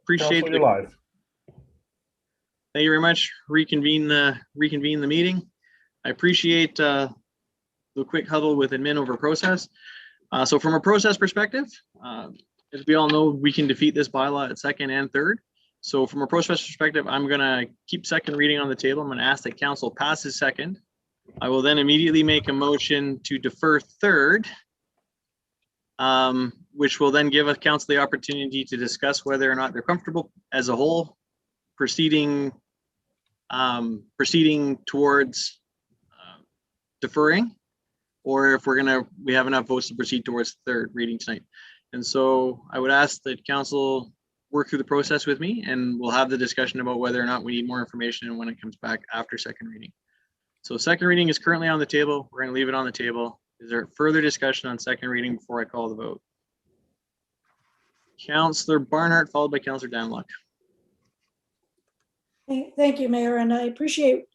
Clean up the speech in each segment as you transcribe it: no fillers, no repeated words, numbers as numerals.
appreciate Council, you're live. Thank you very much. Reconvene the meeting. I appreciate the quick huddle with admin over process. So from a process perspective, as we all know, we can defeat this bylaw at second and third. So from a process perspective, I'm going to keep second reading on the table. I'm going to ask that council passes second. I will then immediately make a motion to defer third, which will then give a council the opportunity to discuss whether or not they're comfortable as a whole proceeding towards deferring, or if we have enough votes to proceed towards third reading tonight. And so I would ask that council work through the process with me, and we'll have the discussion about whether or not we need more information and when it comes back after second reading. So second reading is currently on the table. We're going to leave it on the table. Is there further discussion on second reading before I call the vote? Councillor Barnhart, followed by Councillor Danluck. Thank you, Mayor, and I appreciate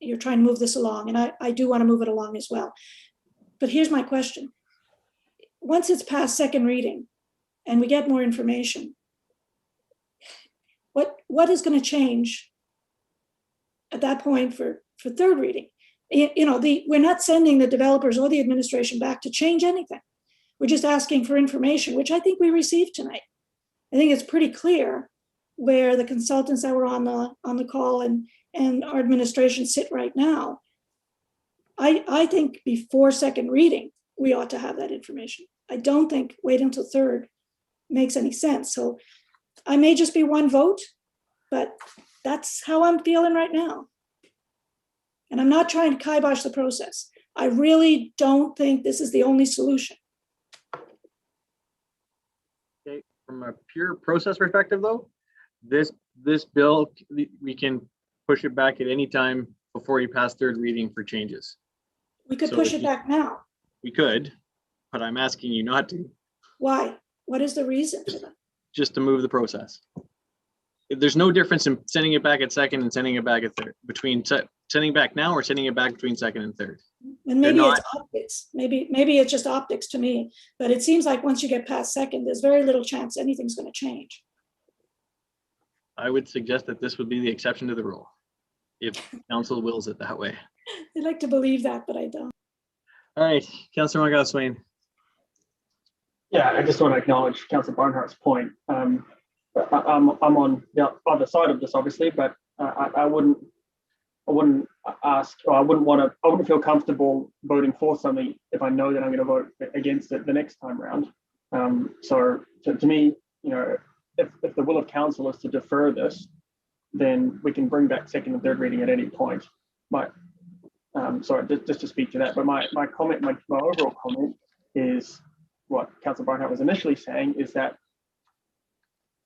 you're trying to move this along, and I do want to move it along as well. But here's my question. Once it's past second reading and we get more information, what is going to change at that point for third reading? You know, we're not sending the developers or the administration back to change anything. We're just asking for information, which I think we received tonight. I think it's pretty clear where the consultants that were on the call and our administration sit right now. I think before second reading, we ought to have that information. I don't think wait until third makes any sense. So I may just be one vote, but that's how I'm feeling right now. And I'm not trying to kibosh the process. I really don't think this is the only solution. Okay, from a pure process perspective though, this bill, we can push it back at any time before you pass third reading for changes. We could push it back now. We could, but I'm asking you not to. Why? What is the reason for that? Just to move the process. There's no difference in sending it back at second and sending it back at third, between sending back now or sending it back between second and third. And maybe it's optics. Maybe it's just optics to me, but it seems like once you get past second, there's very little chance anything's going to change. I would suggest that this would be the exception to the rule, if council wills it that way. I'd like to believe that, but I don't. All right, Councillor Montgomery-Swain. Yeah, I just want to acknowledge Councillor Barnhart's point. I'm on the other side of this, obviously, but I wouldn't ask, or I wouldn't feel comfortable voting for something if I know that I'm going to vote against it the next time around. So to me, you know, if the will of council is to defer this, then we can bring back second and third reading at any point. Sorry, just to speak to that, but my comment, my overall comment is what Councillor Barnhart was initially saying, is that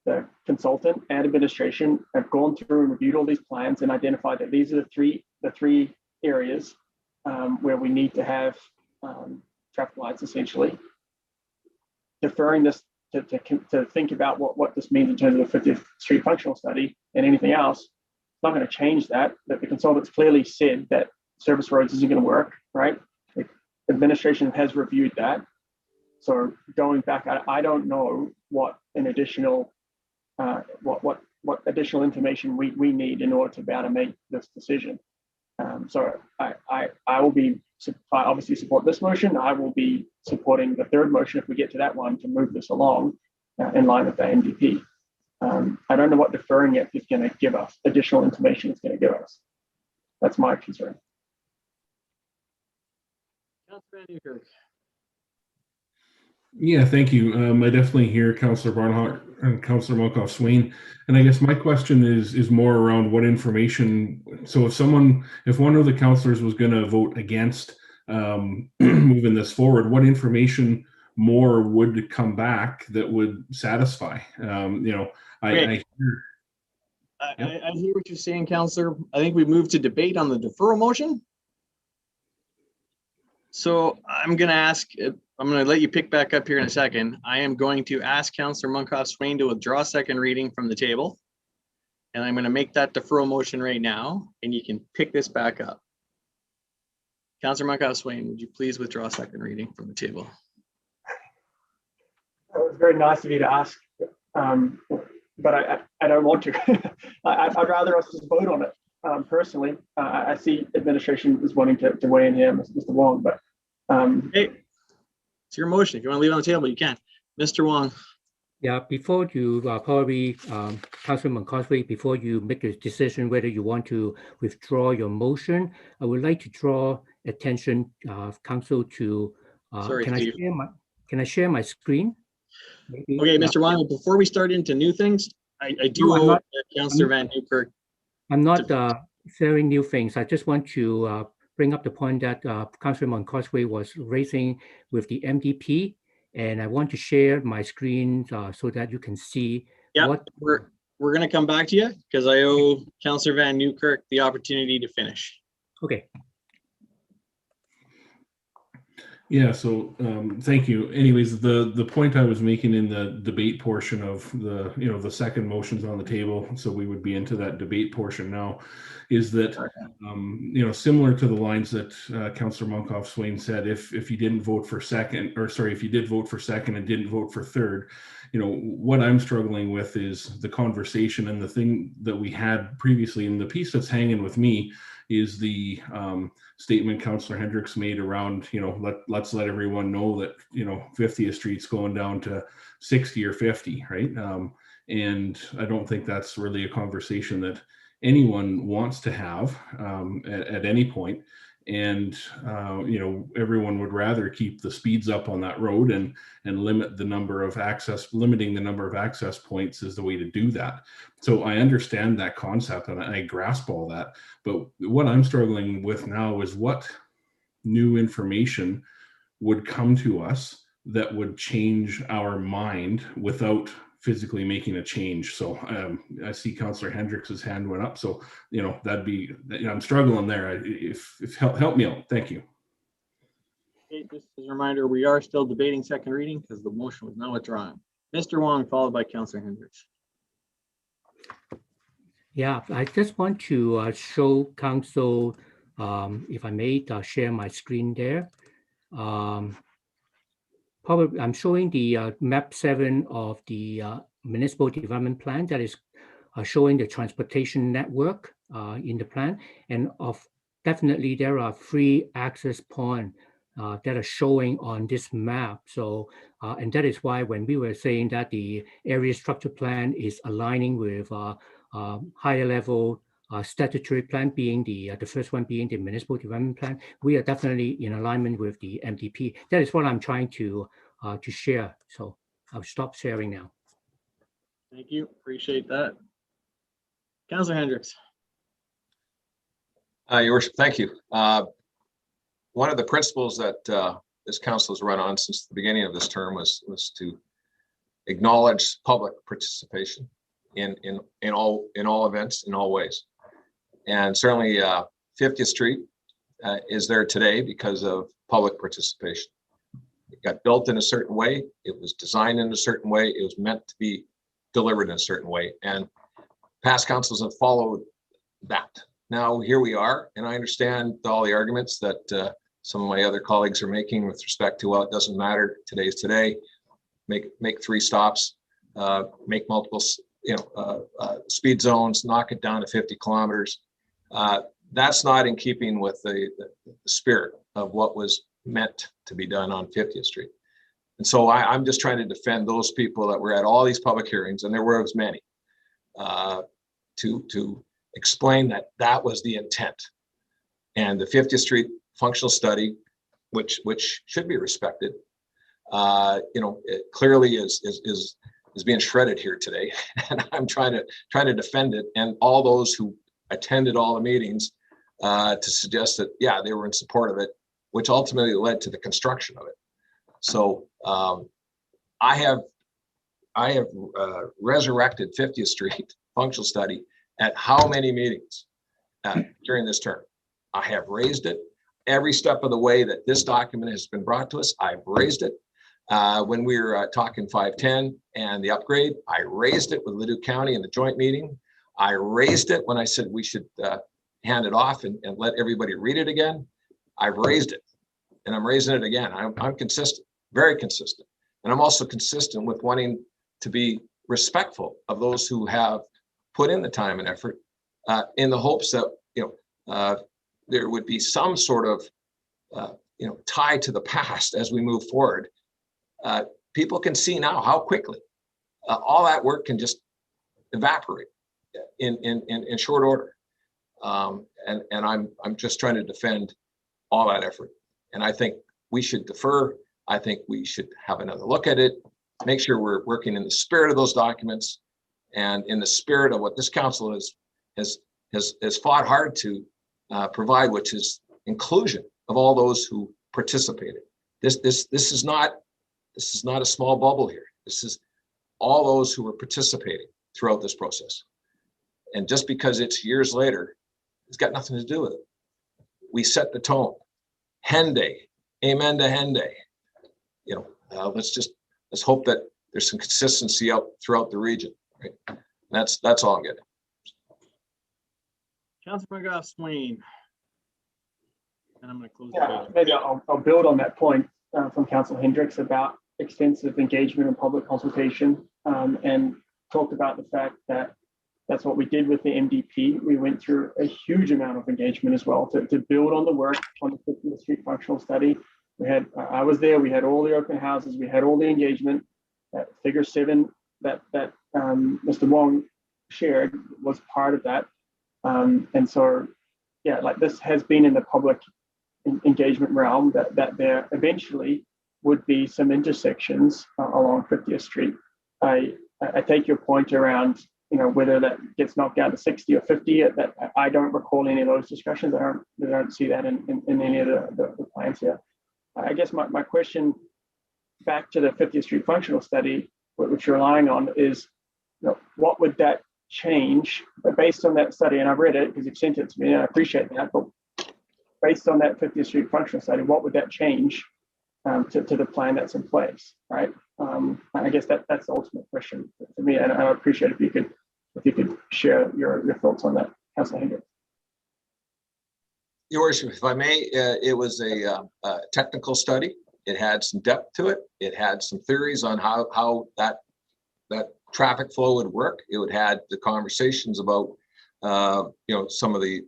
the consultant and administration have gone through and reviewed all these plans and identified that these are the three areas where we need to have traffic lights, essentially. Deferring this to think about what this means in terms of the 50th Street functional study and anything else, it's not going to change that the consultants clearly said that service roads isn't going to work, right? The administration has reviewed that. So going back, I don't know what an additional what additional information we need in order to be able to make this decision. So I will be, I obviously support this motion. I will be supporting the third motion if we get to that one to move this along in line with the NDP. I don't know what deferring it is going to give us, additional information it's going to give us. That's my concern. Yeah, thank you. I definitely hear Councillor Barnhart and Councillor Montgomery-Swain, and I guess my question is more around what information. So if one of the councillors was going to vote against moving this forward, what information more would come back that would satisfy? You know, I hear what you're saying, Councillor. I think we moved to debate on the deferral motion. So I'm going to let you pick back up here in a second. I am going to ask Councillor Montgomery-Swain to withdraw second reading from the table. And I'm going to make that deferral motion right now, and you can pick this back up. Councillor Montgomery-Swain, would you please withdraw second reading from the table? It was very nice of you to ask but I don't want to. I'd rather us just vote on it. Personally, I see administration is wanting to weigh in here, Mr. Wong, but hey, it's your motion. If you want to leave it on the table, you can. Mr. Wong. Yeah, before you probably, Councilman Cosway, before you make a decision whether you want to withdraw your motion, I would like to draw attention of council to. Sorry, Steve. Can I share my screen? Maybe? Okay, Yeah. Mr. Wong, before we start into new things, I do No, I'm owe not- Councillor Van Newkirk. I'm not sharing new things. I just want to bring up the point that Councilman Cosway was raising with the MDP, and I want to share my screen so that you can see Yeah, what. we're going to come back to you because I owe Councillor Van Newkirk the opportunity to finish. Okay. Yeah, so thank you. Anyways, the point I was making in the debate portion of the second motions on the table, so we would be into that debate portion now, is that similar to the lines that Councillor Monkoff Swain said, if you didn't vote for second, or sorry, if you did vote for second and didn't vote for third, what I'm struggling with is the conversation and the thing that we had previously, and the piece that's hanging with me is the statement Councillor Hendricks made around, let's let everyone know that, 50th Street's going down to 60 or 50, right? And I don't think that's really a conversation that anyone wants to have at any point. And, everyone would rather keep the speeds up on that road and limiting the number of access points is the way to do that. So I understand that concept and I grasp all that. But what I'm struggling with now is what new information would come to us that would change our mind without physically making a change. So I see Councillor Hendricks's hand went up. So, that'd be, I'm struggling there. If help me out. Thank you. Okay, just as a reminder, we are still debating second reading because the motion was not withdrawn. Mr. Wong, followed by Councillor Hendricks. Yeah, I just want to show council, if I may, share my screen there. Probably I'm showing the map 7 of the municipal development plan that is showing the transportation network in the plan, and definitely there are 3 access points that are showing on this map. So, and that is why when we were saying that the area structure plan is aligning with higher level statutory plan, being the first one being the municipal development plan, we are definitely in alignment with the MDP. That is what I'm trying to share. So I'll stop sharing now. Thank you. Appreciate that. Councillor Hendricks. Your worship, thank you. One of the principles that this council has run on since the beginning of this term was to acknowledge public participation in all events, in all ways. And certainly 50th Street is there today because of public participation. It got built in a certain way. It was designed in a certain way. It was meant to be delivered in a certain way. And past councils have followed that. Now here we are, and I understand all the arguments that some of my other colleagues are making with respect to, well, it doesn't matter. Today's today. Make 3 stops, make multiple speed zones, knock it down to 50 kilometers. That's not in keeping with the spirit of what was meant to be done on 50th Street. And so I'm just trying to defend those people that were at all these public hearings, and there were as many, to explain that that was the intent. And the 50th Street functional study, which should be respected, it clearly is being shredded here today, and I'm trying to defend it. And all those who attended all the meetings to suggest that, yeah, they were in support of it, which ultimately led to the construction of it. So I have resurrected 50th Street functional study at how many meetings during this term? I have raised it every step of the way that this document has been brought to us. I've raised it. When we were talking 510 and the upgrade, I raised it with Leduc County in the joint meeting. I raised it when I said we should hand it off and let everybody read it again. I've raised it, and I'm raising it again. I'm consistent, very consistent. And I'm also consistent with wanting to be respectful of those who have put in the time and effort, in the hopes that, there would be some sort of, tie to the past as we move forward. People can see now how quickly all that work can just evaporate in short order. And I'm just trying to defend all that effort. And I think we should defer. I think we should have another look at it, make sure we're working in the spirit of those documents and in the spirit of what this council has fought hard to provide, which is inclusion of all those who participated. This is not a small bubble here. This is all those who were participating throughout this process. And just because it's years later, it's got nothing to do with it. We set the tone. Hen Day, amen to Hen Day. Let's hope that there's some consistency out throughout the region. Right? That's all I'm getting. Councilor McGough-Swain. And I'm going to close the Yeah, page. maybe I'll build on that point from Councillor Hendricks about extensive engagement and public consultation, and talked about the fact that that's what we did with the MDP. We went through a huge amount of engagement as well to build on the work on the 50th Street functional study. I was there, we had all the open houses, we had all the engagement. That figure 7 that Mr. Wong shared was part of that. And so, yeah, like this has been in the public engagement realm that there eventually would be some intersections along 50th Street. I take your point around, whether that gets knocked down to 60 or 50. That I don't recall any of those discussions. I don't see that in any of the plans here. I guess my question back to the 50th Street functional study, which you're relying on, is what would that change based on that study? And I've read it because you've sent it to me and I appreciate that, but based on that 50th Street functional study, what would that change to the plan that's in place, right? I guess that's the ultimate question for me, and I appreciate if you could share your thoughts on that, Councillor Hendricks. Your Worship, if I may, it was a technical study. It had some depth to it. It had some theories on how that traffic flow would work. It had the conversations about some of the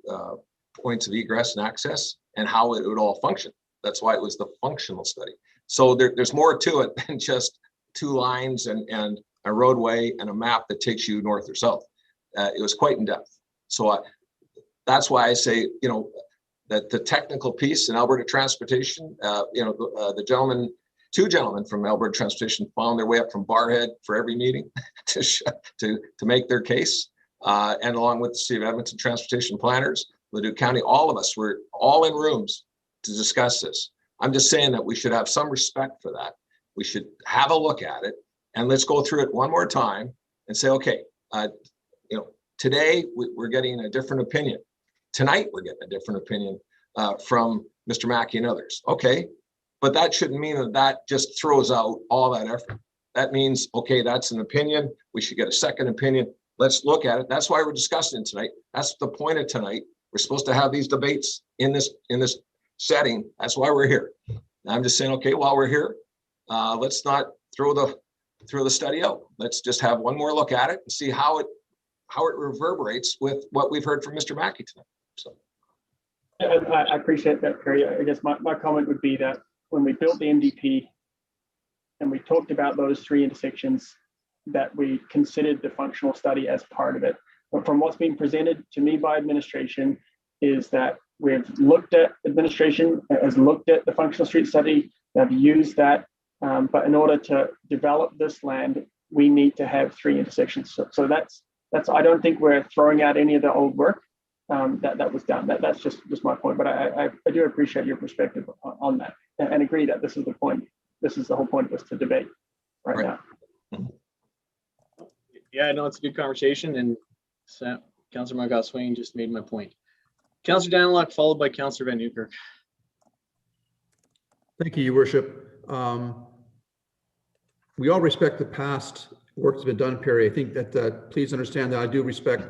points of egress and access and how it would all function. That's why it was the functional study. So there's more to it than just 2 lines and a roadway and a map that takes you north or south. It was quite in depth. So that's why I say, that the technical piece in Alberta Transportation, the 2 gentlemen from Alberta Transportation found their way up from Barhead for every meeting to make their case. And along with the City of Edmonton Transportation Planners, Leduc County, all of us were all in rooms to discuss this. I'm just saying that we should have some respect for that. We should have a look at it and let's go through it one more time and say, okay, today we're getting a different opinion. Tonight we're getting a different opinion from Mr. Mackey and others. Okay, but that shouldn't mean that just throws out all that effort. That means, okay, that's an opinion. We should get a second opinion. Let's look at it. That's why we're discussing it tonight. That's the point of tonight. We're supposed to have these debates in this setting. That's why we're here. I'm just saying, okay, while we're here, let's not throw the study out. Let's just have one more look at it and see how it reverberates with what we've heard from Mr. Mackey tonight. So I appreciate that, Perry. I guess my comment would be that when we built the MDP and we talked about those 3 intersections, that we considered the functional study as part of it. But from what's being presented to me by administration is that administration has looked at the functional street study, they've used that, but in order to develop this land, we need to have 3 intersections. So that's I don't think we're throwing out any of the old work that was done. That's just my point. But I do appreciate your perspective on that and agree that this is the point. This is the whole point of this to debate right now. Yeah, I know it's a good conversation, and Councillor McGough-Swain just made my point. Councillor Daniluk, followed by Councillor Van Nieuwkerk. Thank you, Your Worship. We all respect the past work that's been done, Perry. I think that please understand that I do respect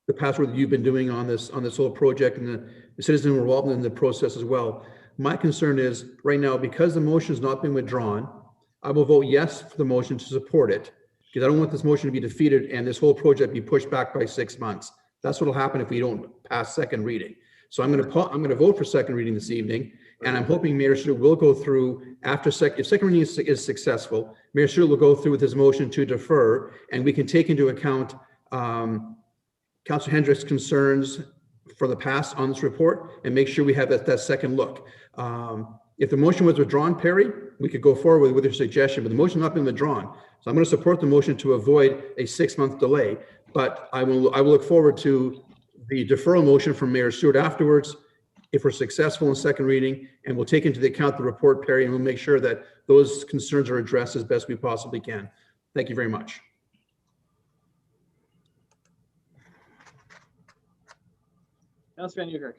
the past work that you've been doing on this whole project and the citizens involved in the process as well. My concern is right now, because the motion has not been withdrawn, I will vote yes for the motion to support it. because I don't want this motion to be defeated and this whole project be pushed back by 6 months. That's what'll happen if we don't pass second reading. So I'm going to vote for second reading this evening, and I'm hoping Mayor Stuart will go through after if second reading is successful, Mayor Stuart will go through with his motion to defer, and we can take into account Councillor Hendrick's concerns for the past on this report and make sure we have that second look. If the motion was withdrawn, Perry, we could go forward with your suggestion, but the motion has not been withdrawn. So I'm going to support the motion to avoid a 6-month delay, but I will look forward to the deferral motion from Mayor Stuart afterwards if we're successful in second reading, and we'll take into account the report, Perry, and we'll make sure that those concerns are addressed as best we possibly can. Thank you very much. Councillor Van Newkirk.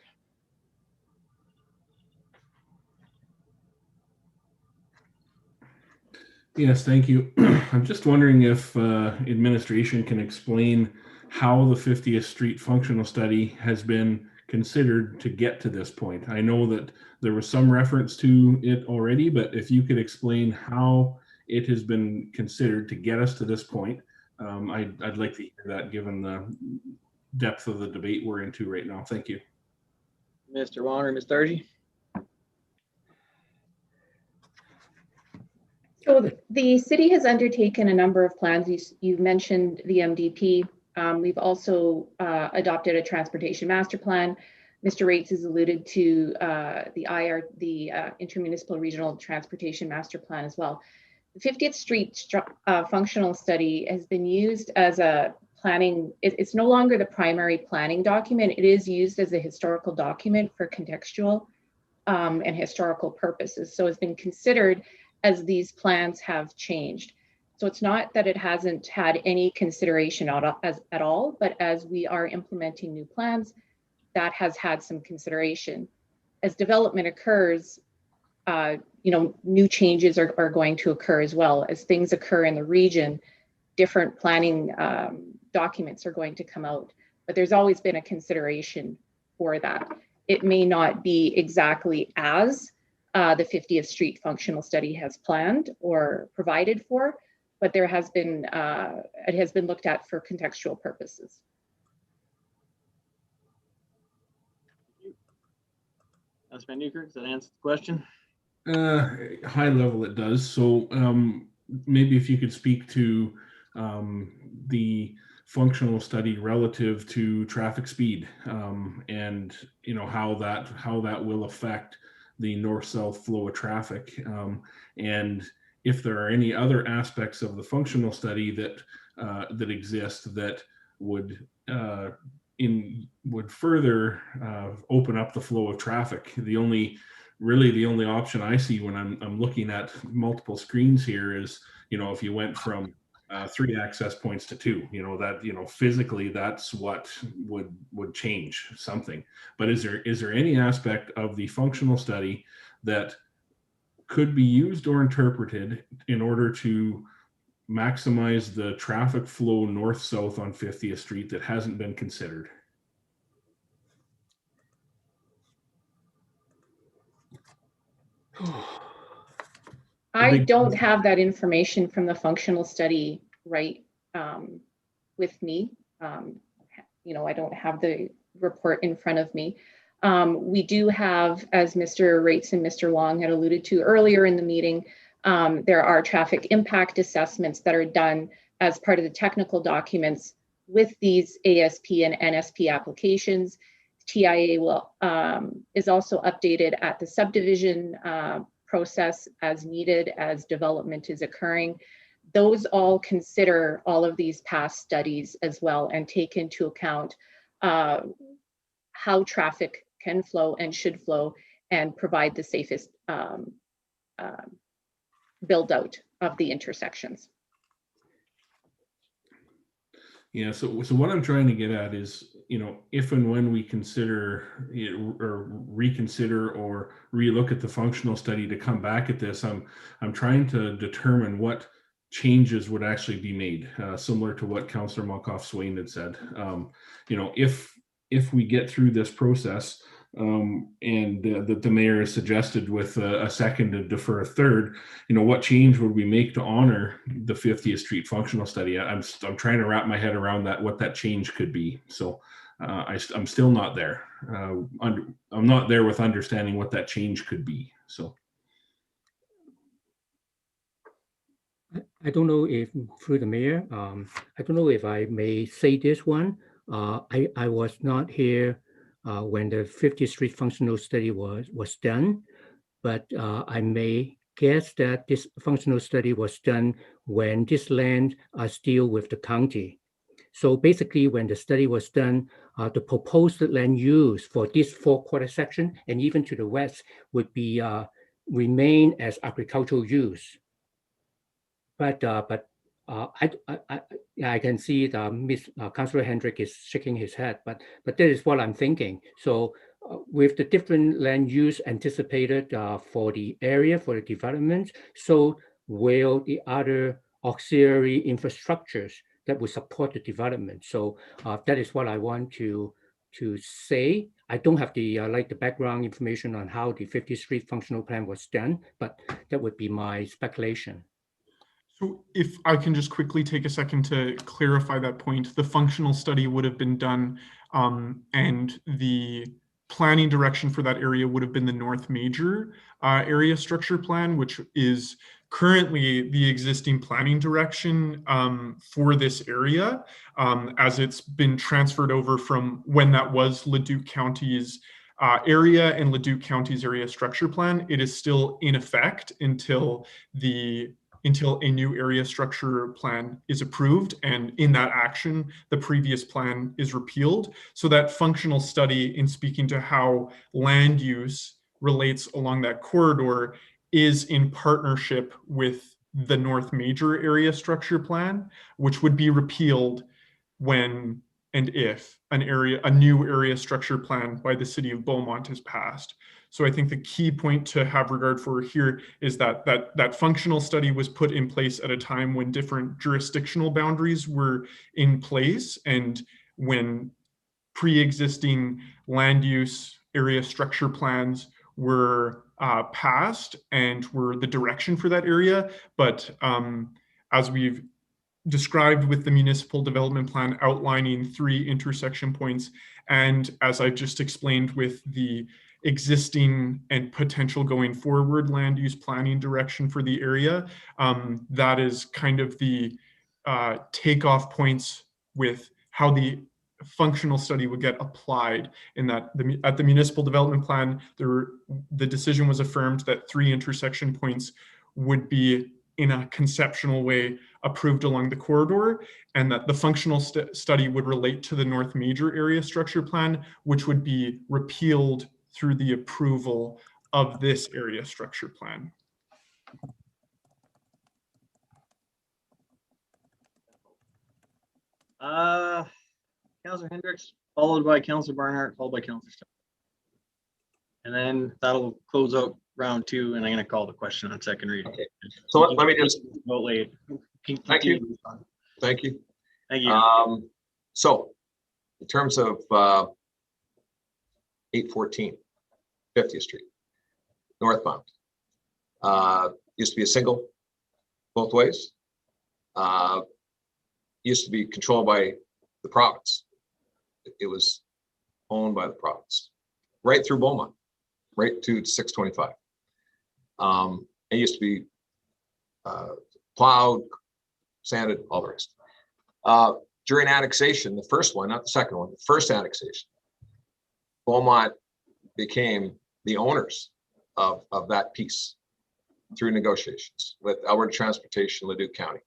Yes, thank you. I'm just wondering if administration can explain how the 50th Street functional study has been considered to get to this point. I know that there was some reference to it already, but if you could explain how it has been considered to get us to this point, I'd like to hear that given the depth of the debate we're into right now. Thank you. Mr. Wong or Ms. Dargy? So the city has undertaken a number of plans. You mentioned the MDP. We've also adopted a transportation master plan. Mr. Rates has alluded to the Intermunicipal Regional Transportation Master Plan as well. The 50th Street functional study has been used as a planning. It's no longer the primary planning document. It is used as a historical document for contextual and historical purposes. So it's been considered as these plans have changed. So it's not that it hasn't had any consideration at all, but as we are implementing new plans, that has had some consideration. As development occurs, new changes are going to occur as well. As things occur in the region, different planning documents are going to come out, but there's always been a consideration for that. It may not be exactly as the 50th Street functional study has planned or provided for, but there has been, it has been looked at for contextual purposes. Councillor Van Newkirk, does that answer the question? High level it does. So maybe if you could speak to the functional study relative to traffic speed and how that will affect the north-south flow of traffic, and if there are any other aspects of the functional study that exist that would further open up the flow of traffic. The only option I see when I'm looking at multiple screens here is, if you went from 3 access points to 2, physically that's what would change something. But is there any aspect of the functional study that could be used or interpreted in order to maximize the traffic flow north-south on 50th Street that hasn't been considered? I don't have that information from the functional study right with me. I don't have the report in front of me. We do have, as Mr. Rates and Mr. Wong had alluded to earlier in the meeting, there are traffic impact assessments that are done as part of the technical documents with these ASP and NSP applications. TIA is also updated at the subdivision process as needed as development is occurring. Those all consider all of these past studies as well and take into account how traffic can flow and should flow and provide the safest build out of the intersections. Yeah, so what I'm trying to get at is, if and when we consider or reconsider or relook at the functional study to come back at this, I'm trying to determine what changes would actually be made, similar to what Councillor Malkoff-Swain had said. If we get through this process, and that the mayor has suggested with a second to defer a third, what change would we make to honor the 50th Street functional study? I'm trying to wrap my head around that, what that change could be. So I'm still not there. I'm not there with understanding what that change could be. So. I don't know if, through the mayor, I don't know if I may say this one. I was not here when the 50th Street functional study was done, but I may guess that this functional study was done when this land are still with the county. So basically, when the study was done, the proposed land use for this 4/4 section and even to the west would be remain as agricultural use. But I can see Councillor Hendrick is shaking his head, but that is what I'm thinking. So with the different land use anticipated for the area, for the development, so will the other auxiliary infrastructures that will support the development. So that is what I want to say. I don't have the the background information on how the 50th Street functional plan was done, but that would be my speculation. So if I can just quickly take a second to clarify that point, the functional study would have been done and the planning direction for that area would have been the North Major area structure plan, which is currently the existing planning direction for this area, as it's been transferred over from when that was Leduc County's area and Leduc County's area structure plan. It is still in effect until a new area structure plan is approved, and in that action, the previous plan is repealed. So that functional study, in speaking to how land use relates along that corridor, is in partnership with the North Major area structure plan, which would be repealed when and if a new area structure plan by the city of Beaumont is passed. So I think the key point to have regard for here is that functional study was put in place at a time when different jurisdictional boundaries were in place, and when pre-existing land use area structure plans were passed and were the direction for that area. But as we've described with the municipal development plan outlining 3 intersection points, and as I just explained with the existing and potential going forward land use planning direction for the area, that is kind of the takeoff points with how the functional study would get applied. In that at the municipal development plan, the decision was affirmed that 3 intersection points would be in a conceptual way approved along the corridor, and that the functional study would relate to the North Major area structure plan, which would be repealed through the approval of this area structure plan. Councillor Hendricks, followed by Councillor Barnhart, followed by Councillor Stein. And then that'll close out round 2, and I'm going to call the question on second reading. Okay. So let me just vote late. Thank you. Thank you. Thank you. So in terms of 814 50th Street northbound, used to be a single both ways. Used to be controlled by the province. It was owned by the province right through Beaumont, right to 625. It used to be plowed, sanded, all the rest. During annexation, the first one, not the second one, the first annexation, Beaumont became the owners of that piece through negotiations with Alberta Transportation, Leduc County.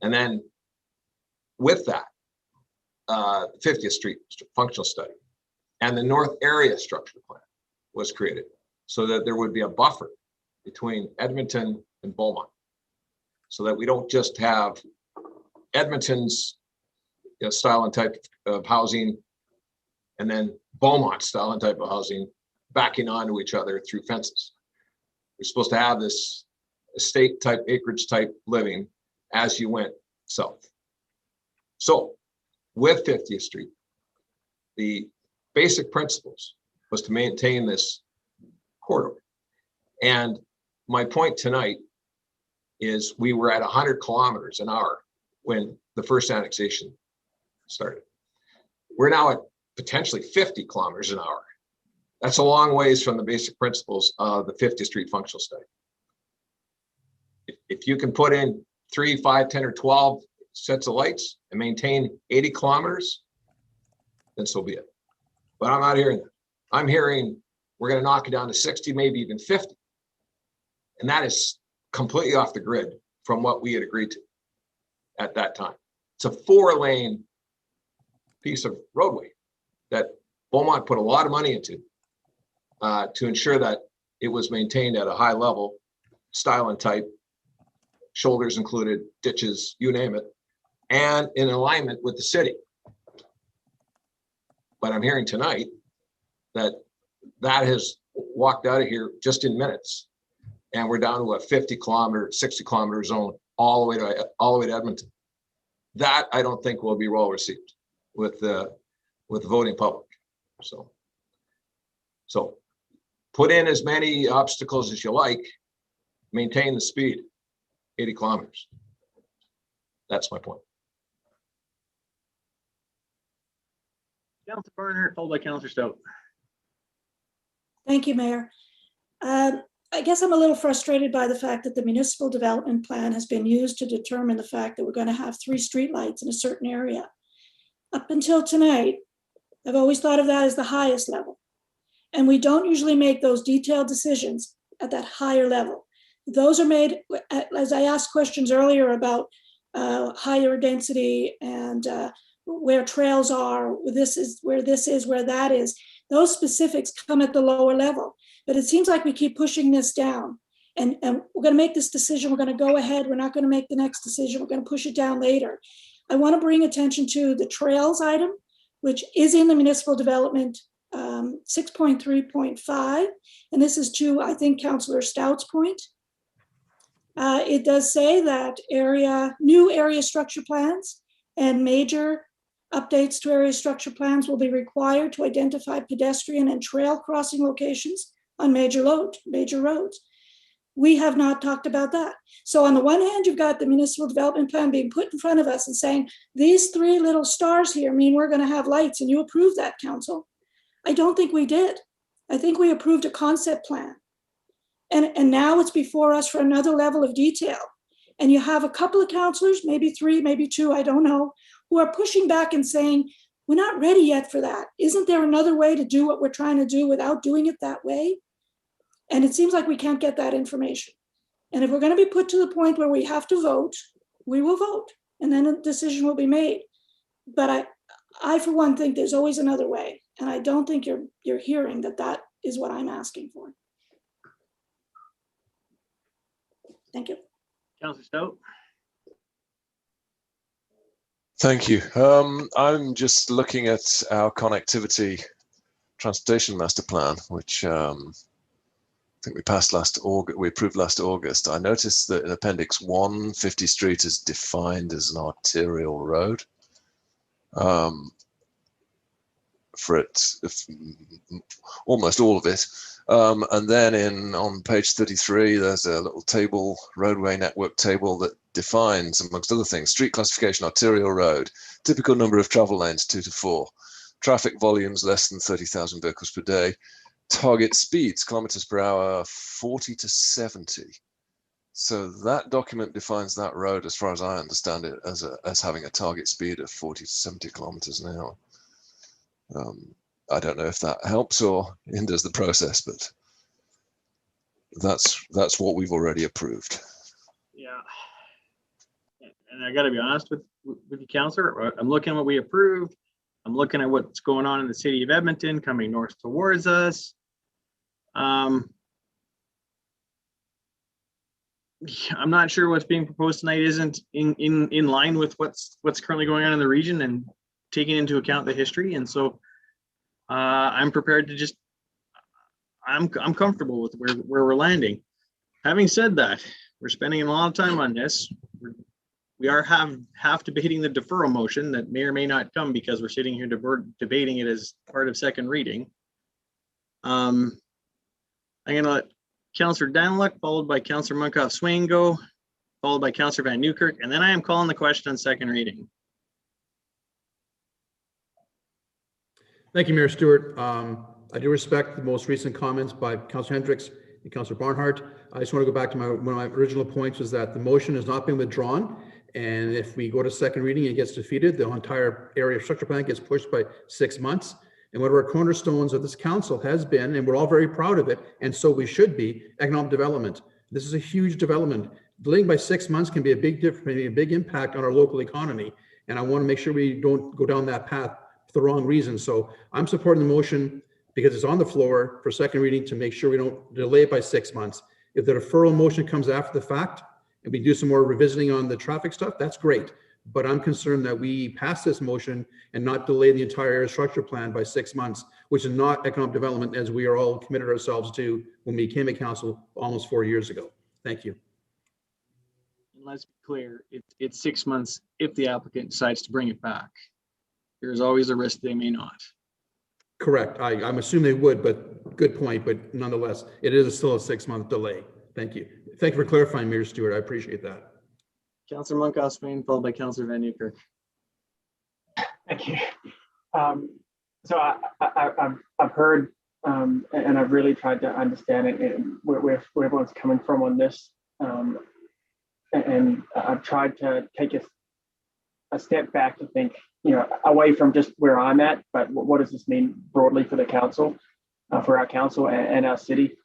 And then with that, 50th Street functional study and the North Area Structure Plan was created so that there would be a buffer between Edmonton and Beaumont, so that we don't just have Edmonton's style and type of housing and then Beaumont style and type of housing backing onto each other through fences. We're supposed to have this estate type, acreage type living as you went south. So with 50th Street, the basic principles was to maintain this corridor. And my point tonight is we were at 100 kilometers an hour when the first annexation started. We're now at potentially 50 kilometers an hour. That's a long ways from the basic principles of the 50th Street functional study. If you can put in 3, 5, 10, or 12 sets of lights and maintain 80 kilometers, then so be it. But I'm not hearing that. I'm hearing we're going to knock it down to 60, maybe even 50. And that is completely off the grid from what we had agreed to at that time. It's a 4-lane piece of roadway that Beaumont put a lot of money into to ensure that it was maintained at a high level, style and type, shoulders included, ditches, you name it, and in alignment with the city. But I'm hearing tonight that that has walked out of here just in minutes, and we're down to a 50 kilometer, 60 kilometer zone all the way to Edmonton. That I don't think will be well received with the voting public. So put in as many obstacles as you like, maintain the speed, 80 kilometers. That's my point. Councilor Barnhart, followed by Councilor Stout. Thank you, Mayor. I guess I'm a little frustrated by the fact that the municipal development plan has been used to determine the fact that we're going to have 3 streetlights in a certain area. Up until tonight, I've always thought of that as the highest level. And we don't usually make those detailed decisions at that higher level. Those are made, as I asked questions earlier about higher density and where trails are, where this is, where that is. Those specifics come at the lower level. But it seems like we keep pushing this down. And we're going to make this decision. We're going to go ahead. We're not going to make the next decision. We're going to push it down later. I want to bring attention to the trails item, which is in the municipal development 6.3.5. And this is to, I think, Councillor Stout's point. It does say that new area structure plans and major updates to area structure plans will be required to identify pedestrian and trail crossing locations on major roads. We have not talked about that. So on the one hand, you've got the municipal development plan being put in front of us and saying, these 3 little stars here mean we're going to have lights, and you approve that, council. I don't think we did. I think we approved a concept plan. And now it's before us for another level of detail. And you have a couple of councillors, maybe 3, maybe 2, I don't know, who are pushing back and saying, we're not ready yet for that. Isn't there another way to do what we're trying to do without doing it that way? And it seems like we can't get that information. And if we're going to be put to the point where we have to vote, we will vote, and then a decision will be made. But I for one, think there's always another way. And I don't think you're hearing that is what I'm asking for. Thank you. Councilor Stout. Thank you. I'm just looking at our connectivity transportation master plan, which I think we passed last August. We approved last August. I noticed that in Appendix 1, 50 Street is defined as an arterial road. For almost all of it. And then on page 33, there's a little table, roadway network table, that defines, amongst other things, street classification, arterial road, typical number of travel lanes, 2 to 4, traffic volumes less than 30,000 vehicles per day, target speeds, kilometers per hour, 40 to 70. So that document defines that road, as far as I understand it, as having a target speed of 40 to 70 kilometers an hour. I don't know if that helps or hinders the process, but that's what we've already approved. Yeah, and I got to be honest with you, Councillor. I'm looking at what we approved. I'm looking at what's going on in the city of Edmonton coming north towards us. I'm not sure what's being proposed tonight isn't in line with what's currently going on in the region and taking into account the history. And so I'm prepared to I'm comfortable with where we're landing. Having said that, we're spending a lot of time on this. We are half debating the deferral motion that may or may not come because we're sitting here debating it as part of second reading. I'm gonna let Councillor Daniluk, followed by Councillor Munkoff Swain go, followed by Councillor Van Newkirk, and then I am calling the question on second reading. Thank you, Mayor Stewart. I do respect the most recent comments by Councillor Hendricks and Councillor Barnhart. I just want to go back to one of my original points was that the motion has not been withdrawn. And if we go to second reading and it gets defeated, the entire area structure plan gets pushed by 6 months. And one of our cornerstones of this council has been, and we're all very proud of it, and so we should be, economic development. This is a huge development. Delaying by 6 months can be a big difference, a big impact on our local economy. And I want to make sure we don't go down that path for the wrong reason. So I'm supporting the motion because it's on the floor for second reading to make sure we don't delay it by 6 months. If the deferral motion comes after the fact and we do some more revisiting on the traffic stuff, that's great. But I'm concerned that we pass this motion and not delay the entire area structure plan by 6 months, which is not economic development as we are all committed ourselves to when we came to council almost 4 years ago. Thank you. And let's be clear, it's 6 months if the applicant decides to bring it back. There's always a risk they may not. Correct. I'm assuming they would, but good point. But nonetheless, it is still a 6 month delay. Thank you. Thank you for clarifying, Mayor Stewart. I appreciate that. Councillor Munkoff Swain, followed by Councillor Van Newkirk. Thank you. So I've heard and I've really tried to understand it and where everyone's coming from on this. And I've tried to take a step back to think, away from just where I'm at, but what does this mean broadly for the council, for our council and our city?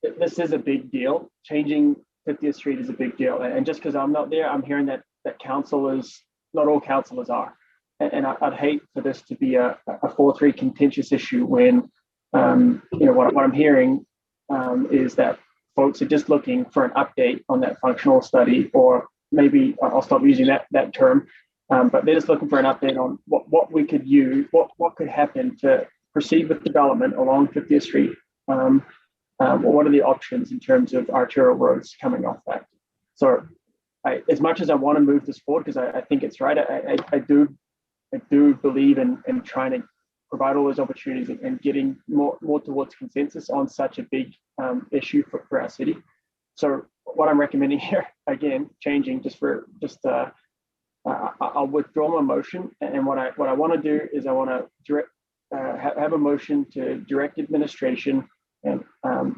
This is a big deal. Changing 50th Street is a big deal. And just because I'm not there, I'm hearing that councillors, not all councillors are. And I'd hate for this to be a 4-3 contentious issue when, what I'm hearing is that folks are just looking for an update on that functional study, or maybe I'll stop using that term, but they're just looking for an update on what we could use, what could happen to proceed with development along 50th Street. What are the options in terms of arterial roads coming off that? So as much as I want to move this forward, because I think it's right, I do believe in trying to provide all those opportunities and getting more towards consensus on such a big issue for our city. So what I'm recommending here, again, changing I'll withdraw my motion. And what I want to do is I want to have a motion to direct administration and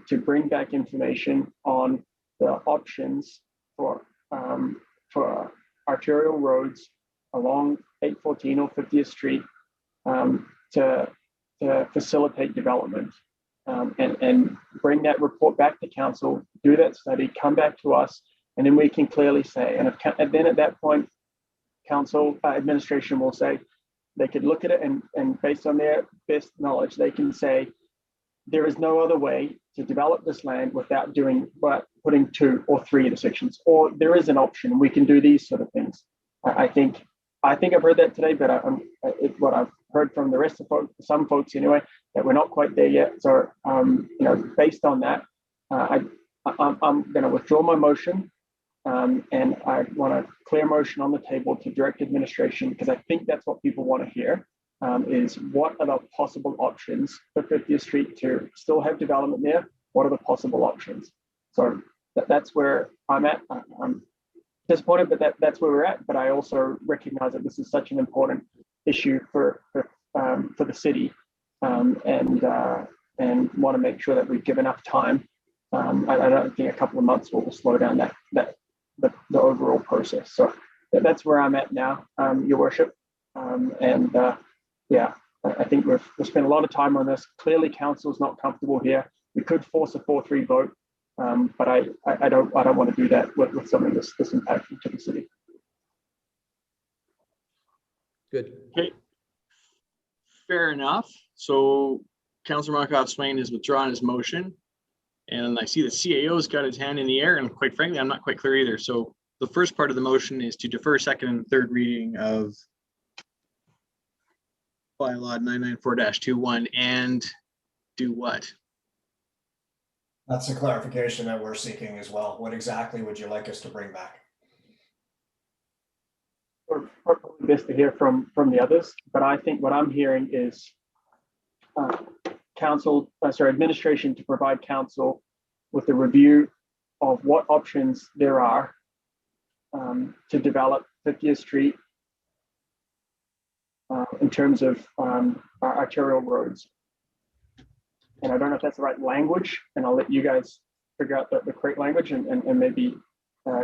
to bring back information on the options for arterial roads along 814 or 50th Street to facilitate development, and bring that report back to council, do that study, come back to us, and then we can clearly say, and then at that point, council administration will say, they could look at it and based on their best knowledge, they can say, there is no other way to develop this land without putting 2 or 3 intersections, or there is an option, we can do these sort of things. I think I've heard that today, but what I've heard from the rest of some folks anyway, that we're not quite there yet. So, based on that, I'm going to withdraw my motion, and I want a clear motion on the table to direct administration, because I think that's what people want to hear, is what are the possible options for 50th Street to still have development there? What are the possible options? So that's where I'm at. I'm disappointed, but that's where we're at. But I also recognize that this is such an important issue for the city, and want to make sure that we give enough time. I don't think a couple of months will slow down the overall process. So that's where I'm at now, Your Worship. I think we've spent a lot of time on this. Clearly, council's not comfortable here. We could force a 4-3 vote. But I don't want to do that with something this impactful to the city. Good. Okay. Fair enough. So Councillor Munkoff Swain has withdrawn his motion, and I see the CAO's got his hand in the air, and quite frankly, I'm not quite clear either. So the first part of the motion is to defer second and third reading of bylaw 994-21 and do what? That's a clarification that we're seeking as well. What exactly would you like us to bring back? Probably best to hear from the others, but I think what I'm hearing is administration to provide council with a review of what options there are to develop 50th Street in terms of our arterial roads. And I don't know if that's the right language, and I'll let you guys figure out the correct language, and maybe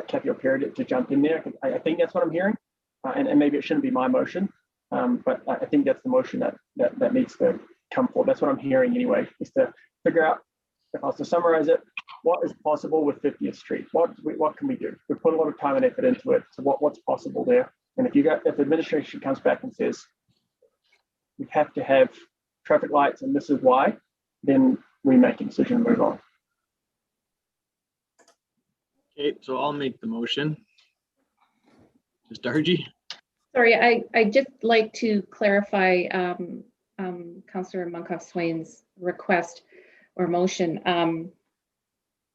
Kathy or Perry to jump in there. I think that's what I'm hearing, and maybe it shouldn't be my motion, but I think that's the motion that needs to come forward. That's what I'm hearing anyway, is to figure out, if I was to summarize it, what is possible with 50th Street? What can we do? We put a lot of time and effort into it. So what's possible there? And if the administration comes back and says we have to have traffic lights and this is why, then we make a decision and move on. Okay, so I'll make the motion. Ms. Dargy? Sorry, I just like to clarify Councillor Monkoff-Swain's request or motion.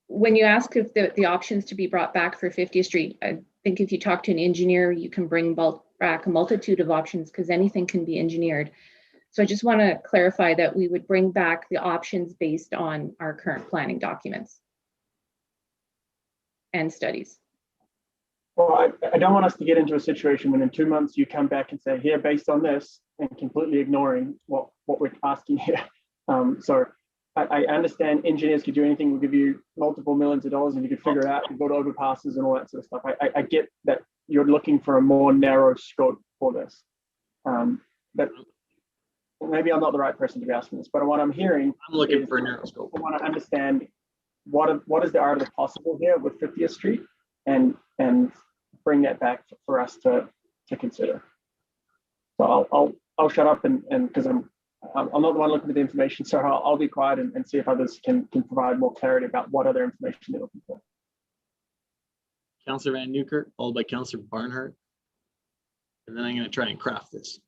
When you ask if the options to be brought back for 50th Street, I think if you talk to an engineer, you can bring back a multitude of options because anything can be engineered. So I just want to clarify that we would bring back the options based on our current planning documents and studies. Well, I don't want us to get into a situation when in 2 months you come back and say, here, based on this, and completely ignoring what we're asking here. So I understand engineers could do anything. We'll give you multiple millions of dollars and you could figure it out and go to overpasses and all that sort of stuff. I get that you're looking for a more narrow scope for this. But maybe I'm not the right person to be asking this, but what I'm hearing, I'm looking for a narrow scope. I want to understand what is the art of the possible here with 50th Street, and bring that back for us to consider. So I'll shut up and because I'm not the one looking at the information, so I'll be quiet and see if others can provide more clarity about what other information they're looking for. Councillor Van Newkirk, followed by Councillor Barnhart. And then I'm going to try and craft this.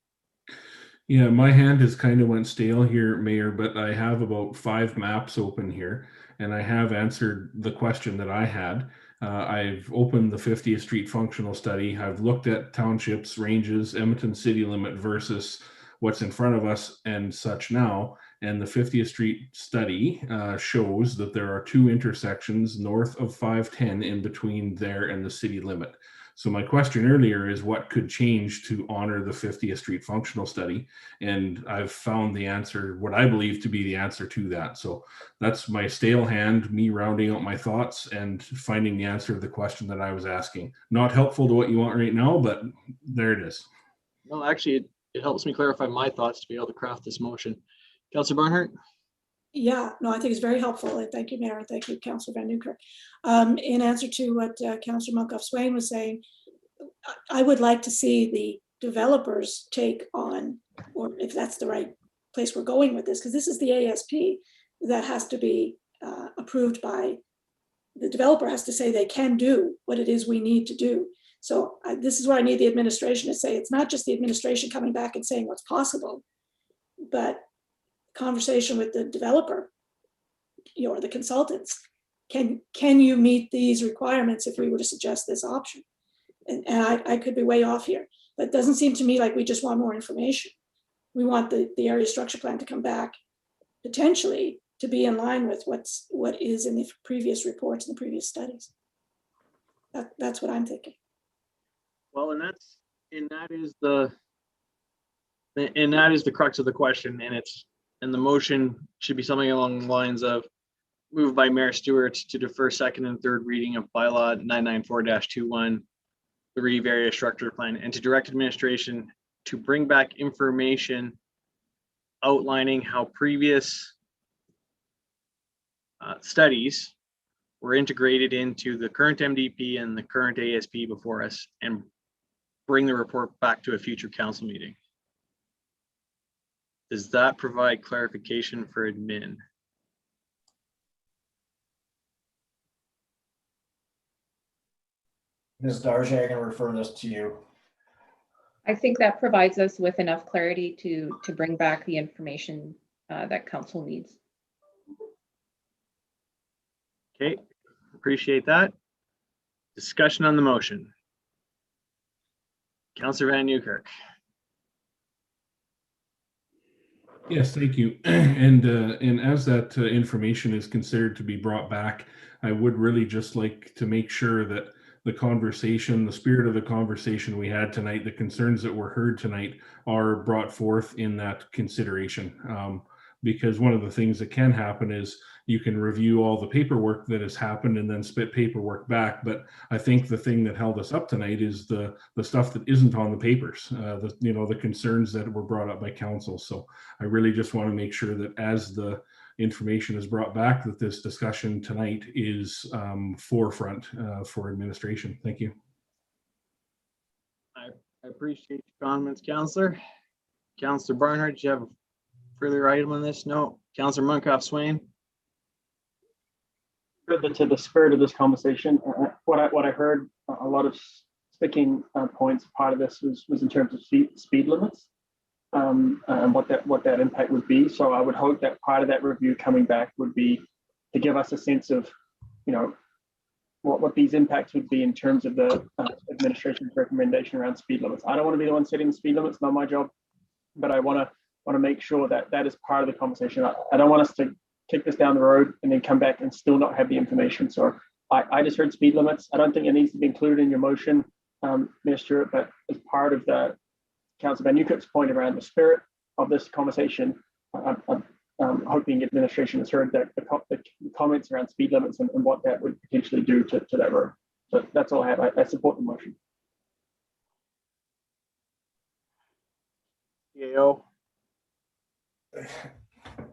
Yeah, my hand has kind of went stale here, Mayor, but I have about 5 maps open here, and I have answered the question that I had. I've opened the 50th Street functional study. I've looked at townships, ranges, Edmonton city limit versus what's in front of us and such now. And the 50th Street study shows that there are 2 intersections north of 510 in between there and the city limit. So my question earlier is what could change to honor the 50th Street functional study? And I've found the answer, what I believe to be the answer to that. So that's my stale hand, me rounding out my thoughts and finding the answer to the question that I was asking. Not helpful to what you want right now, but there it is. Well, actually, it helps me clarify my thoughts to be able to craft this motion. Councillor Barnhart? Yeah, no, I think it's very helpful. And thank you, Mayor, and thank you, Councillor Van Newkirk. In answer to what Councillor Monkoff-Swain was saying, I would like to see the developers take on, or if that's the right place we're going with this, because this is the ASP that has to be approved by, the developer has to say they can do what it is we need to do. So this is where I need the administration to say, it's not just the administration coming back and saying what's possible, but conversation with the developer, or the consultants. Can you meet these requirements if we were to suggest this option? And I could be way off here, but it doesn't seem to me like we just want more information. We want the area structure plan to come back potentially to be in line with what is in the previous reports and the previous studies. That's what I'm thinking. Well, and that is the crux of the question, and the motion should be something along the lines of moved by Mayor Stewart to defer second and third reading of bylaw 994-21, the REEV area structure plan, and to direct administration to bring back information outlining how previous studies were integrated into the current MDP and the current ASP before us, and bring the report back to a future council meeting. Does that provide clarification for admin? Ms. Dargy, I'm going to refer this to you. I think that provides us with enough clarity to bring back the information that council needs. Okay, appreciate that. Discussion on the motion. Councillor Van Newkirk. Yes, thank you. And as that information is considered to be brought back, I would really just like to make sure that the conversation, the spirit of the conversation we had tonight, the concerns that were heard tonight are brought forth in that consideration. Because one of the things that can happen is you can review all the paperwork that has happened and then spit paperwork back. But I think the thing that held us up tonight is the stuff that isn't on the papers, the concerns that were brought up by council. So I really just want to make sure that as the information is brought back, that this discussion tonight is forefront for administration. Thank you. I appreciate your comments, Councillor. Councillor Barnhart, do you have a further item on this? No. Councillor Munkoff Swain. Further to the spirit of this conversation, what I heard, a lot of sticking points. Part of this was in terms of speed limits, and what that impact would be. So I would hope that part of that review coming back would be to give us a sense of, what these impacts would be in terms of the administration's recommendation around speed limits. I don't want to be the one setting the speed limits, not my job, but I want to make sure that that is part of the conversation. I don't want us to kick this down the road and then come back and still not have the information. So I just heard speed limits. I don't think it needs to be included in your motion, Mayor Stewart, but as part of the Councillor Van Newkirk's point around the spirit of this conversation, I'm hoping the administration has heard that the comments around speed limits and what that would potentially do to that road. So that's all I have. I support the motion. CAO.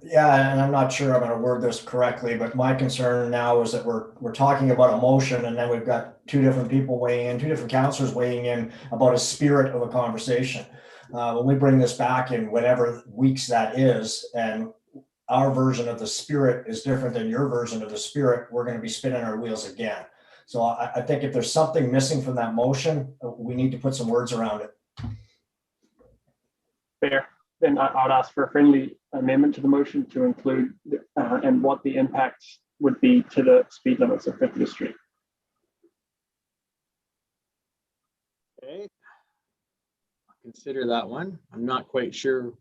Yeah, and I'm not sure I'm going to word this correctly, but my concern now is that we're talking about a motion, and then we've got two different people weighing in, two different councillors weighing in about a spirit of a conversation. When we bring this back in whatever weeks that is, and our version of the spirit is different than your version of the spirit, we're going to be spinning our wheels again. So I think if there's something missing from that motion, we need to put some words around it. Fair. Then I'd ask for a friendly amendment to the motion to include and what the impacts would be to the speed limits of 50th Street. Okay. I'll consider that one. I'm not quite sure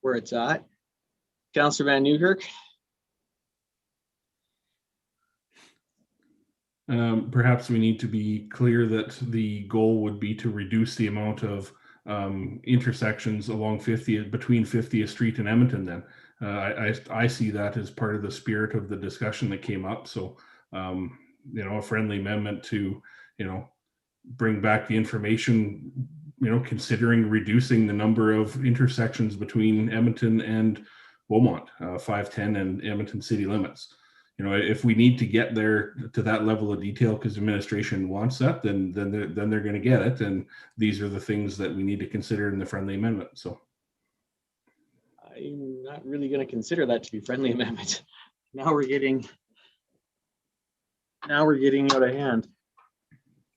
where it's at. Councillor Van Newkirk. Perhaps we need to be clear that the goal would be to reduce the amount of intersections along 50th, between 50th Street and Edmonton. Then I see that as part of the spirit of the discussion that came up. So a friendly amendment to bring back the information, considering reducing the number of intersections between Edmonton and Beaumont, 510 and Edmonton city limits. If we need to get there to that level of detail because administration wants that, then they're going to get it. And these are the things that we need to consider in the friendly amendment. So I'm not really going to consider that to be friendly amendment. Now we're getting out of hand.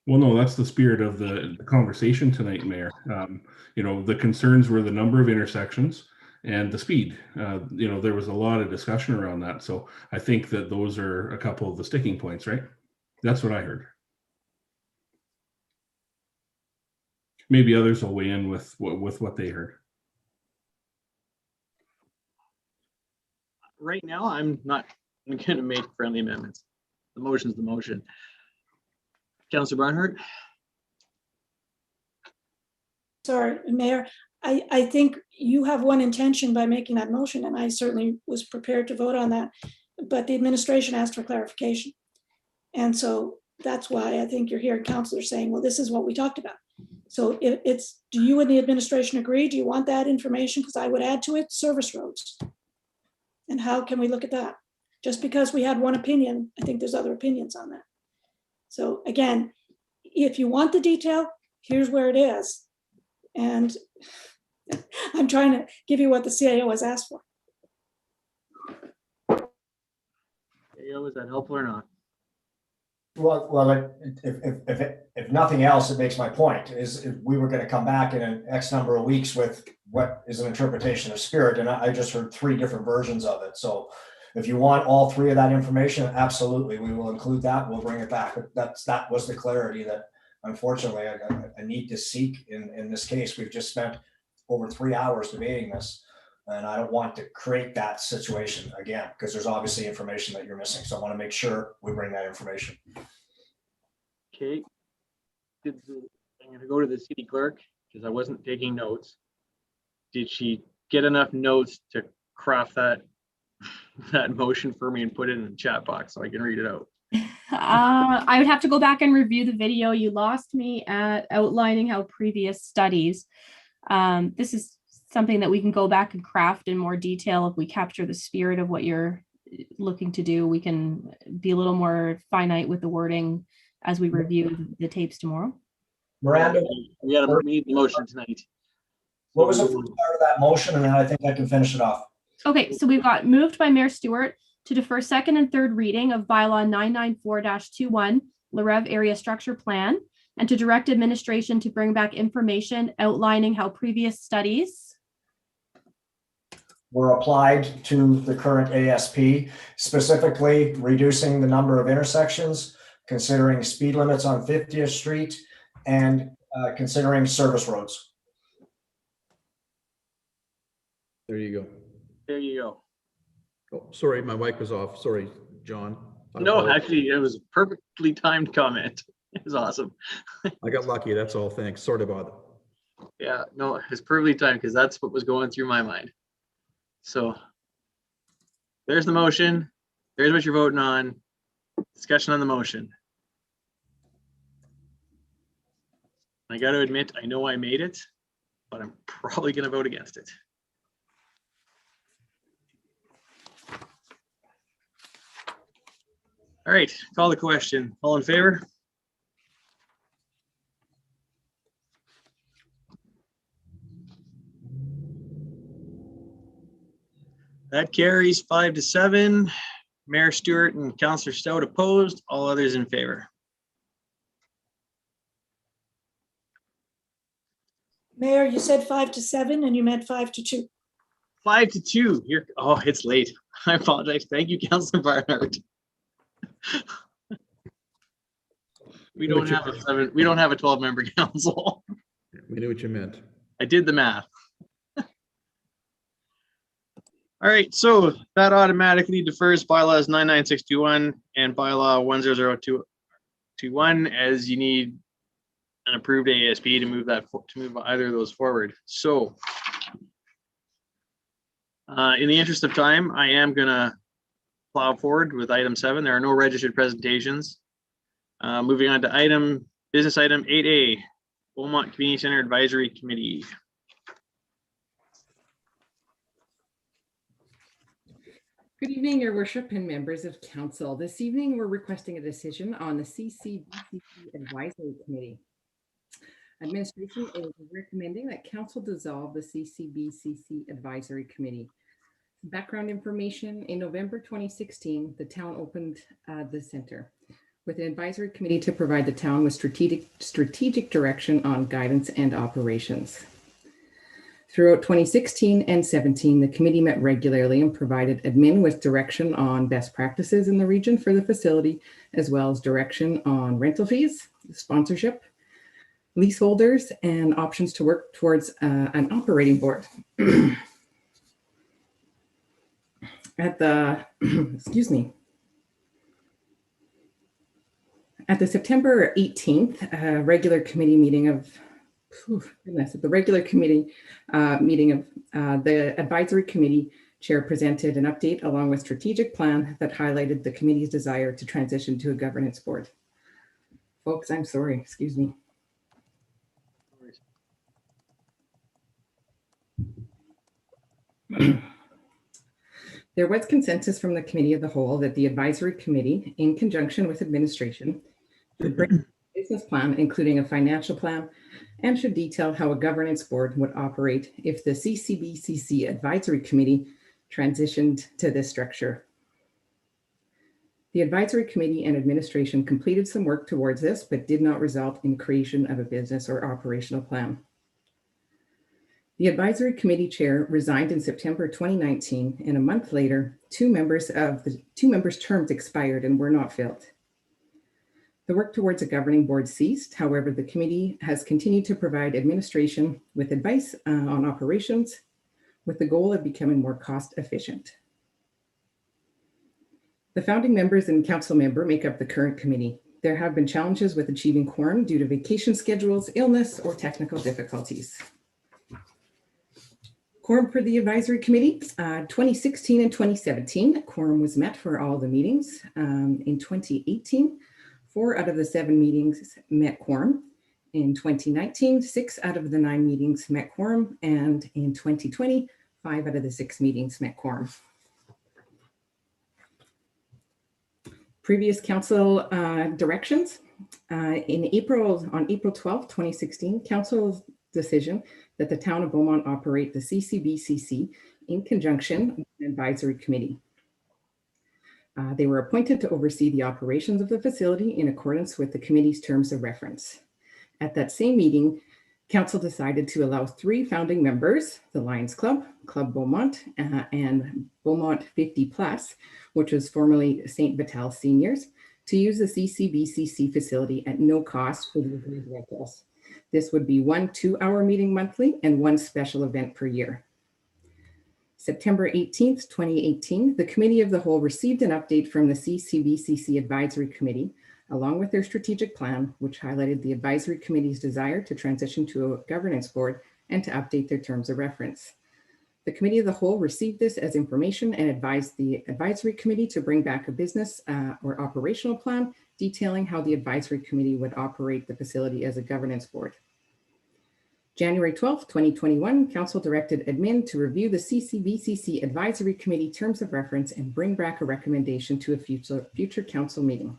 Well, no, that's the spirit of the conversation tonight, Mayor. The concerns were the number of intersections and the speed. There was a lot of discussion around that. So I think that those are a couple of the sticking points, right? That's what I heard. Maybe others will weigh in with what they heard. Right now, I'm not going to make friendly amendments. The motion's the motion. Councillor Barnhart. Sorry, Mayor, I think you have one intention by making that motion, and I certainly was prepared to vote on that, but the administration asked for clarification. And so that's why I think you're hearing councillors saying, well, this is what we talked about. So do you and the administration agree? Do you want that information? Because I would add to it service roads. And how can we look at that? Just because we had one opinion, I think there's other opinions on that. So again, if you want the detail, here's where it is. And I'm trying to give you what the CAO has asked for. CAO, is that helpful or not? Well, if nothing else, it makes my point is if we were going to come back in an X number of weeks with what is an interpretation of spirit, and I just heard three different versions of it. So if you want all three of that information, absolutely, we will include that. We'll bring it back. But that was the clarity that unfortunately I need to seek in this case. We've just spent over 3 hours debating this. And I don't want to create that situation again, because there's obviously information that you're missing. So I want to make sure we bring that information. Okay. I'm going to go to the city clerk because I wasn't taking notes. Did she get enough notes to craft that motion for me and put it in the chat box so I can read it out? I would have to go back and review the video. You lost me at outlining how previous studies. This is something that we can go back and craft in more detail if we capture the spirit of what you're looking to do. We can be a little more finite with the wording as we review the tapes tomorrow. Miranda, We got to meet the motion tonight. what was the first part of that motion? And then I think I can finish it off. Okay, so we've got moved by Mayor Stewart to defer second and third reading of bylaw 994-21, Larev Area Structure Plan, and to direct administration to bring back information outlining how previous studies were applied to the current ASP, specifically reducing the number of intersections, considering speed limits on 50th Street, and considering service roads. There you go. There you go. Oh, sorry, my mic was off. Sorry, John. No, actually, it was a perfectly timed comment. It was awesome. I got lucky. That's all. Thanks. Sorry about that. Yeah, no, it's perfectly timed because that's what was going through my mind. So there's the motion. There's what you're voting on. Discussion on the motion. I got to admit, I know I made it, but I'm probably going to vote against it. All right, call the question. All in favor? That carries 5-7. Mayor Stewart and Councillor Stout opposed. All others in favor. Mayor, you said 5-7 and you meant 5-2. 5-2. Here. Oh, it's late. I apologize. Thank you, Councillor Barnhart. We don't have a 12-member council. We knew what you meant. I did the math. All right, so that automatically defers bylaws 99621 and bylaw 100221 as you need an approved ASP to move either of those forward. So in the interest of time, I am gonna plow forward with item 7. There are no registered presentations. Moving on to business item 8A, Beaumont Community Center Advisory Committee. Good evening, Your Worship and members of Council. This evening, we're requesting a decision on the CCBCC Advisory Committee. Administration is recommending that Council dissolve the CCBCC Advisory Committee. Background information: in November 2016, the town opened the center with an advisory committee to provide the town with strategic direction on guidance and operations. Throughout 2016 and 17, the committee met regularly and provided admin with direction on best practices in the region for the facility, as well as direction on rental fees, sponsorship, leaseholders, and options to work towards an operating board. At the, excuse me, at the September 18th regular committee meeting of, the regular committee meeting of the advisory committee chair presented an update along with strategic plan that highlighted the committee's desire to transition to a governance board. Folks, I'm sorry, excuse me. There was consensus from the committee of the whole that the advisory committee, in conjunction with administration, should bring a business plan, including a financial plan, and should detail how a governance board would operate if the CCBCC advisory committee transitioned to this structure. The advisory committee and administration completed some work towards this, but did not result in creation of a business or operational plan. The advisory committee chair resigned in September 2019, and a month later, two members' terms expired and were not filled. The work towards a governing board ceased. However, the committee has continued to provide administration with advice on operations, with the goal of becoming more cost efficient. The founding members and council member make up the current committee. There have been challenges with achieving quorum due to vacation schedules, illness, or technical difficulties. Quorum for the advisory committee, 2016 and 2017, quorum was met for all the meetings. In 2018, 4 out of the 7 meetings met quorum. In 2019, 6 out of the 9 meetings met quorum. And in 2020, 5 out of the 6 meetings met quorum. Previous council directions. On April 12th, 2016, council's decision that the town of Beaumont operate the CCBCC in conjunction with an advisory committee. They were appointed to oversee the operations of the facility in accordance with the committee's terms of reference. At that same meeting, council decided to allow 3 founding members, the Lions Club, Club Beaumont, and Beaumont 50+, which was formerly St. Vital Seniors, to use the CCBCC facility at no cost for the agreed rentals. This would be 1 2-hour meeting monthly and 1 special event per year. September 18th, 2018, the Committee of the Whole received an update from the CCBCC Advisory Committee, along with their strategic plan, which highlighted the Advisory Committee's desire to transition to a governance board and to update their terms of reference. The Committee of the Whole received this as information and advised the Advisory Committee to bring back a business or operational plan detailing how the Advisory Committee would operate the facility as a governance board. January 12th, 2021, Council directed admin to review the CCBCC Advisory Committee terms of reference and bring back a recommendation to a future council meeting.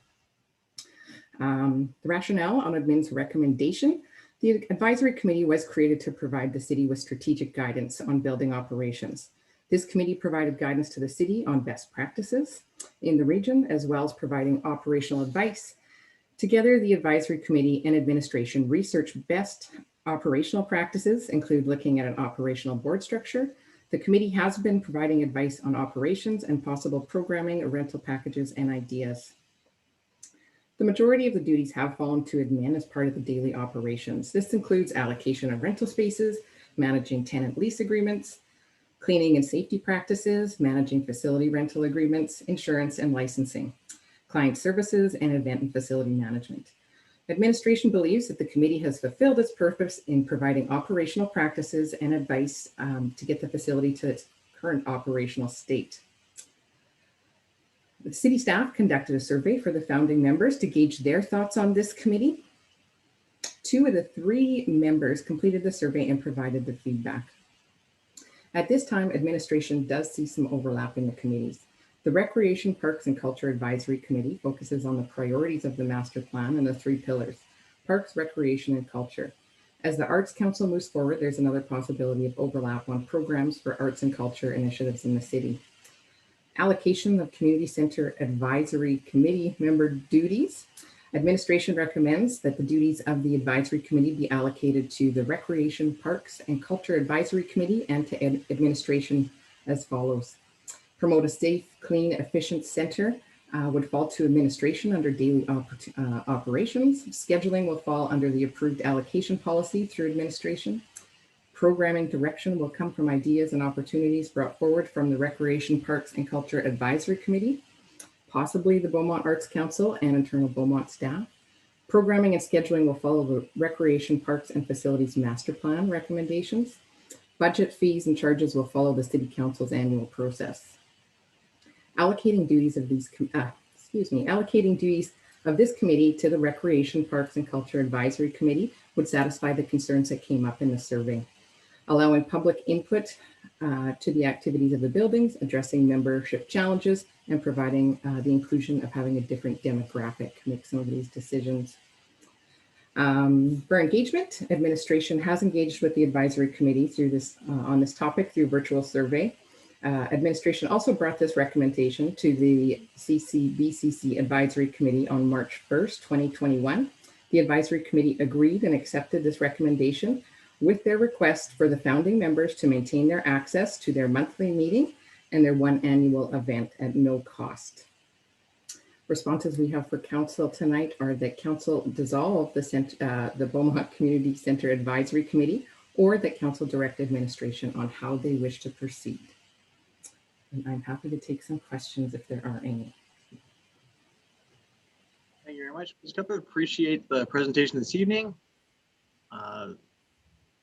The rationale on admin's recommendation: the advisory committee was created to provide the city with strategic guidance on building operations. This committee provided guidance to the city on best practices in the region, as well as providing operational advice. Together, the advisory committee and administration researched best operational practices, include looking at an operational board structure. The committee has been providing advice on operations and possible programming, rental packages, and ideas. The majority of the duties have fallen to admin as part of the daily operations. This includes allocation of rental spaces, managing tenant lease agreements, cleaning and safety practices, managing facility rental agreements, insurance and licensing, client services, and event and facility management. Administration believes that the committee has fulfilled its purpose in providing operational practices and advice to get the facility to its current operational state. The city staff conducted a survey for the founding members to gauge their thoughts on this committee. 2 of the 3 members completed the survey and provided the feedback. At this time, administration does see some overlap in the committees. The Recreation, Parks and Culture Advisory Committee focuses on the priorities of the master plan and the 3 pillars: parks, recreation, and culture. As the Arts Council moves forward, there's another possibility of overlap on programs for arts and culture initiatives in the city. Allocation of Community Center Advisory Committee member duties. Administration recommends that the duties of the Advisory Committee be allocated to the Recreation, Parks and Culture Advisory Committee and to administration as follows. Promote a safe, clean, efficient center would fall to administration under daily operations. Scheduling will fall under the approved allocation policy through administration. Programming direction will come from ideas and opportunities brought forward from the Recreation, Parks and Culture Advisory Committee, possibly the Beaumont Arts Council and internal Beaumont staff. Programming and scheduling will follow the Recreation, Parks and Facilities Master Plan recommendations. Budget, fees, and charges will follow the City Council's annual process. Allocating duties of this committee to the Recreation, Parks and Culture Advisory Committee would satisfy the concerns that came up in the survey. Allowing public input to the activities of the buildings, addressing membership challenges, and providing the inclusion of having a different demographic make some of these decisions. For engagement, administration has engaged with the advisory committee through this on this topic through virtual survey. Administration also brought this recommendation to the CCBCC Advisory Committee on March 1st, 2021. The advisory committee agreed and accepted this recommendation with their request for the founding members to maintain their access to their monthly meeting and their 1 annual event at no cost. Responses we have for council tonight are that council dissolve the Beaumont Community Center Advisory Committee or that council direct administration on how they wish to proceed. And I'm happy to take some questions if there are any. Thank you very much. Ms. Cuthbert, appreciate the presentation this evening.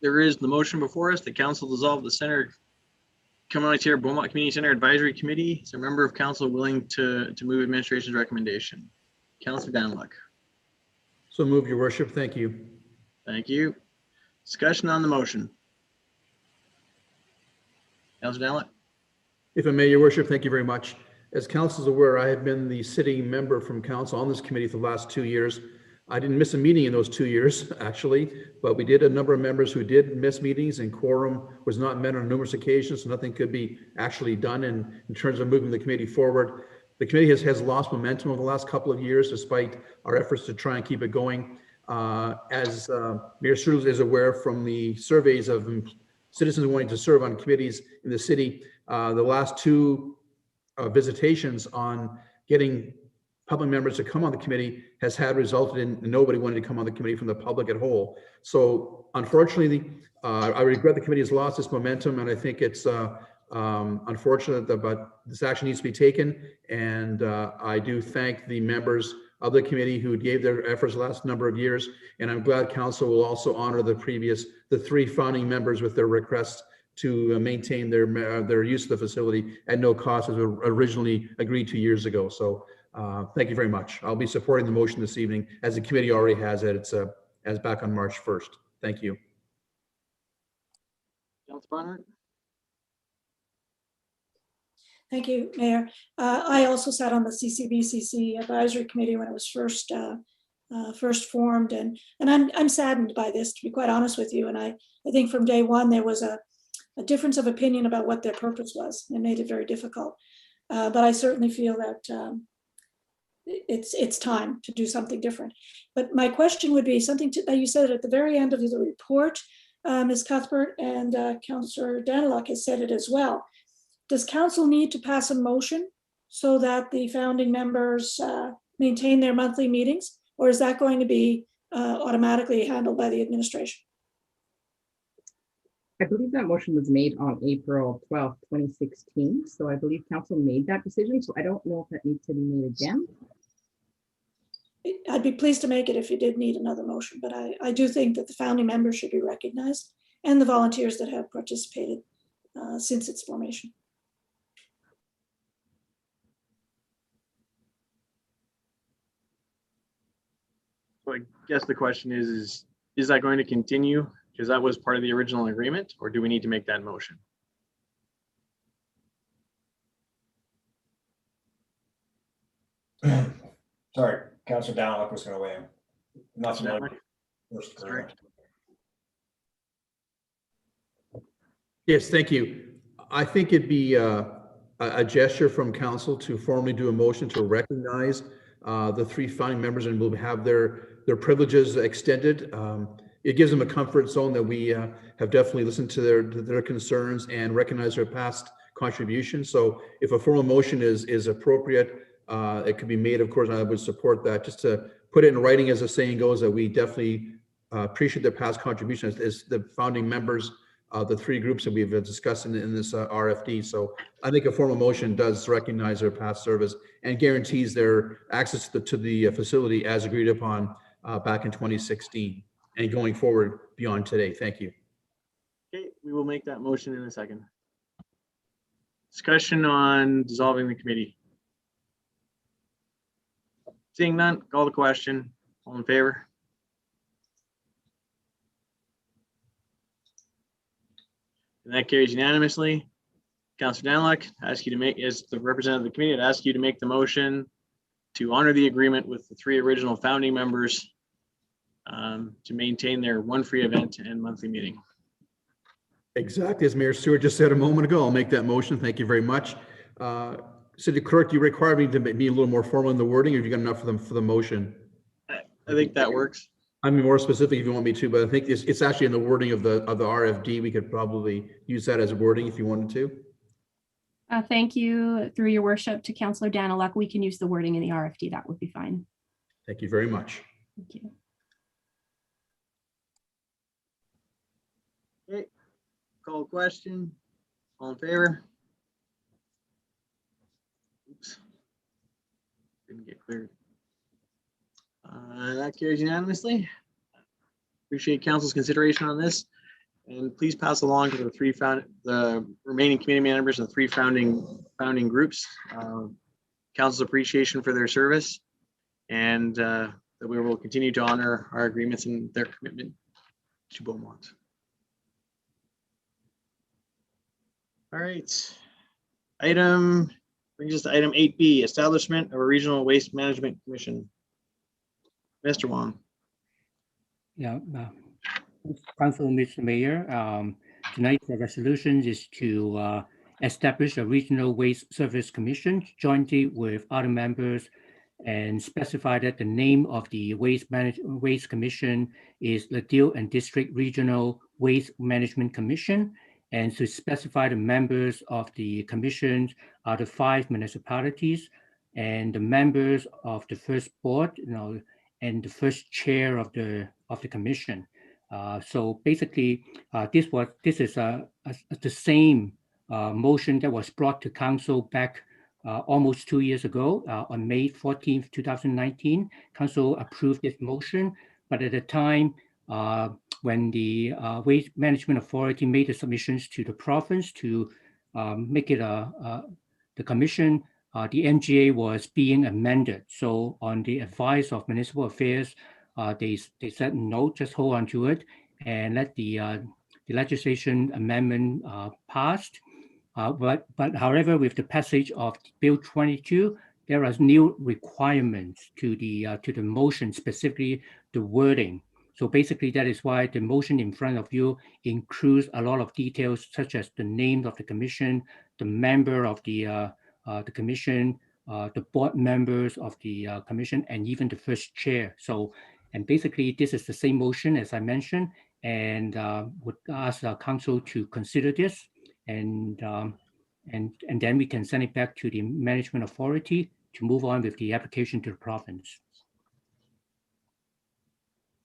There is the motion before us. The council dissolve the Center Community Beaumont Community Center Advisory Committee. Is a member of council willing to move administration's recommendation? Councilor Daniluk. So move, your worship. Thank you. Thank you. Discussion on the motion. Councilor Daniluk. If I may, your worship, thank you very much. As council is aware, I have been the sitting member from council on this committee for the last 2 years. I didn't miss a meeting in those 2 years, actually, but we did a number of members who did miss meetings, and quorum was not met on numerous occasions, so nothing could be actually done in terms of moving the committee forward. The committee has lost momentum over the last couple of years, despite our efforts to try and keep it going. As Mayor Strudel is aware from the surveys of citizens wanting to serve on committees in the city, the last 2 visitations on getting public members to come on the committee has had resulted in nobody wanting to come on the committee from the public at whole. So unfortunately, I regret the committee has lost its momentum, and I think it's unfortunate but this action needs to be taken. And I do thank the members of the committee who gave their efforts the last number of years. And I'm glad council will also honor the 3 founding members with their requests to maintain their use of the facility at no cost as originally agreed 2 years ago. So thank you very much. I'll be supporting the motion this evening, as the committee already has it. It's as back on March 1st. Thank you. Councilor Barnhart. Thank you, Mayor. I also sat on the CCBCC advisory committee when it was first formed, and I'm saddened by this, to be quite honest with you. And I think from day one there was a difference of opinion about what their purpose was. It made it very difficult. But I certainly feel that it's time to do something different. But my question would be something that you said at the very end of the report, Ms. Cuthbert, and Councillor Daniluk has said it as well. Does council need to pass a motion so that the founding members maintain their monthly meetings, or is that going to be automatically handled by the administration? I believe that motion was made on April 12th, 2016. So I believe council made that decision. So I don't know if that needs to be made again. I'd be pleased to make it if you did need another motion, but I do think that the founding members should be recognized and the volunteers that have participated since its formation. So I guess the question is that going to continue? Because that was part of the original agreement, or do we need to make that motion? Sorry, Councilor Daniluk was going to weigh in. Not first. Yes, thank you. I think it'd be a gesture from council to formally do a motion to recognize the 3 founding members, and we'll have their privileges extended. It gives them a comfort zone that we have definitely listened to their concerns and recognize their past contributions. So if a formal motion is appropriate, it could be made, of course, and I would support that, just to put it in writing, as the saying goes, that we definitely appreciate their past contributions as the founding members of the 3 groups that we've discussed in this RFD. So I think a formal motion does recognize their past service and guarantees their access to the facility as agreed upon back in 2016 and going forward beyond today. Thank you. Okay, we will make that motion in a second. Discussion on dissolving the committee. Seeing none, call the question. All in favor? And that carries unanimously. Councilor Daniluk, ask you to make, as the representative of the committee, I'd ask you to make the motion to honor the agreement with the 3 original founding members to maintain their 1 free event and monthly meeting. Exactly, as Mayor Stewart just said a moment ago, I'll make that motion. Thank you very much. City Clerk, do you require me to be a little more formal in the wording, or have you got enough for the motion? I think that works. I mean, more specific if you want me to, but I think it's actually in the wording of the RFD. We could probably use that as wording if you wanted to. Thank you, through your worship, to Councillor Daniluk. We can use the wording in the RFD. That would be fine. Thank you very much. Thank you. Okay, call question. All in favor? Oops. Didn't get cleared. That carries unanimously. Appreciate council's consideration on this. And please pass along to the remaining committee members of the three founding groups, council's appreciation for their service, and that we will continue to honor our agreements and their commitment to Beaumont. All right. Brings us to item 8B, establishment of a regional waste management commission. Mr. Wong. Yeah, Council, Mr. Mayor, tonight's resolution is to establish a regional waste service commission jointly with other members and specify that the name of the waste commission is the Deal and District Regional Waste Management Commission, and to specify the members of the commission are the 5 municipalities, and the members of the first board, and the first chair of the commission. So basically, this is the same motion that was brought to council back almost 2 years ago on May 14th, 2019. Council approved this motion, but at the time when the Waste Management Authority made the submissions to the province to make it the commission, the MGA was being amended. So on the advice of Municipal Affairs, they said no, just hold on to it and let the legislation amendment passed. But however, with the passage of Bill 22, there are new requirements to the motion, specifically the wording. So basically, that is why the motion in front of you includes a lot of details, such as the name of the commission, the member of the commission, the board members of the commission, and even the first chair. So, and basically, this is the same motion as I mentioned, and would ask our council to consider this, and then we can send it back to the management authority to move on with the application to the province.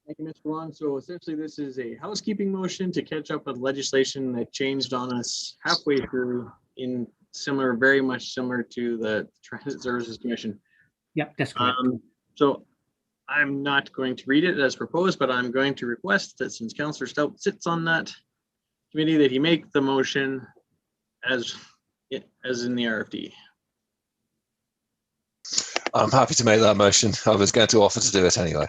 Thank you, Mr. Wong. So essentially, this is a housekeeping motion to catch up with legislation that changed on us halfway through in very much similar to the Transit Services Commission. Yep, that's correct. So I'm not going to read it as proposed, but I'm going to request that since Councillor Stout sits on that committee, that he make the motion as in the RFD. I'm happy to make that motion. I was going to offer to do it anyway.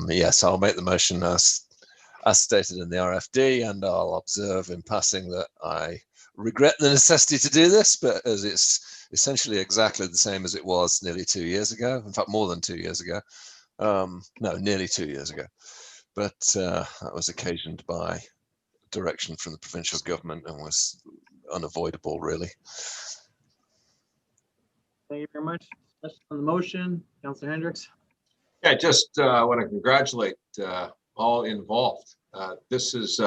Yes, I'll make the motion as stated in the RFD, and I'll observe in passing that I regret the necessity to do this, but as it's essentially exactly the same as it was nearly 2 years ago. In fact, more than 2 years ago. No, nearly 2 years ago. But that was occasioned by direction from the provincial government and was unavoidable, really. Thank you very much. On the motion, Councillor Hendricks. Yeah, I just want to congratulate all involved. This has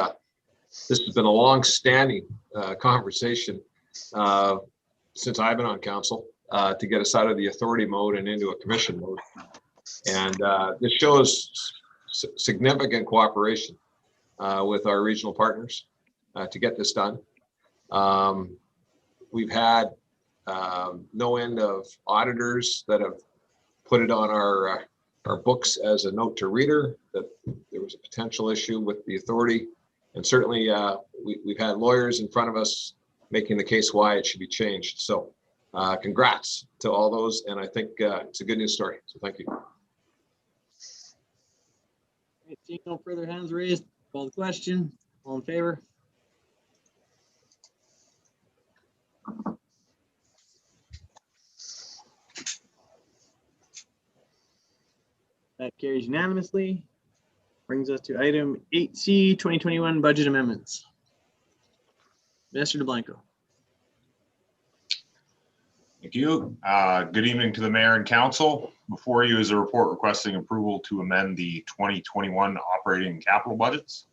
been a long-standing conversation since I've been on council to get us out of the authority mode and into a commission mode. And this shows significant cooperation with our regional partners to get this done. We've had no end of auditors that have put it on our books as a note to reader that there was a potential issue with the authority. And certainly we've had lawyers in front of us making the case why it should be changed. So congrats to all those. And I think it's a good news story. So thank you. Seeing no further hands raised, call the question. All in favor? That carries unanimously. Brings us to item 8C, 2021 budget amendments. Mr. DeBlanco. Thank you. Good evening to the mayor and council. Before you is a report requesting approval to amend the 2021 operating and capital budgets.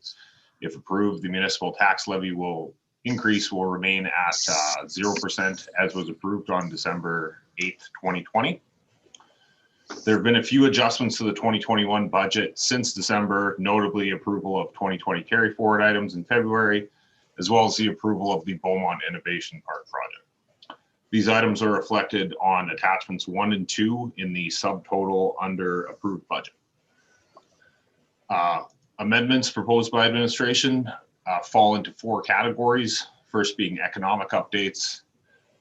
If approved, the municipal tax levy will remain at 0% as was approved on December 8th, 2020. There have been a few adjustments to the 2021 budget since December, notably approval of 2020 carry forward items in February, as well as the approval of the Beaumont Innovation Park project. These items are reflected on attachments 1 and 2 in the subtotal under approved budget. Amendments proposed by administration fall into 4 categories. First being economic updates,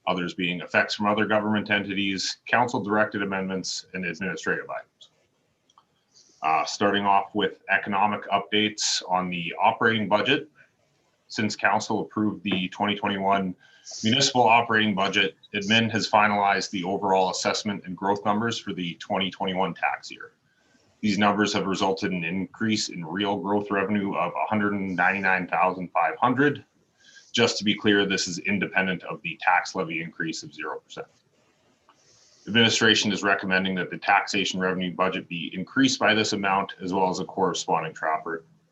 others being effects from other government entities, council directed amendments, and administrative items. Starting off with economic updates on the operating budget. Since council approved the 2021 municipal operating budget, admin has finalized the overall assessment and growth numbers for the 2021 tax year. These numbers have resulted in an increase in real growth revenue of $199,500. Just to be clear, this is independent of the tax levy increase of 0%. Administration is recommending that the taxation revenue budget be increased by this amount, as well as a corresponding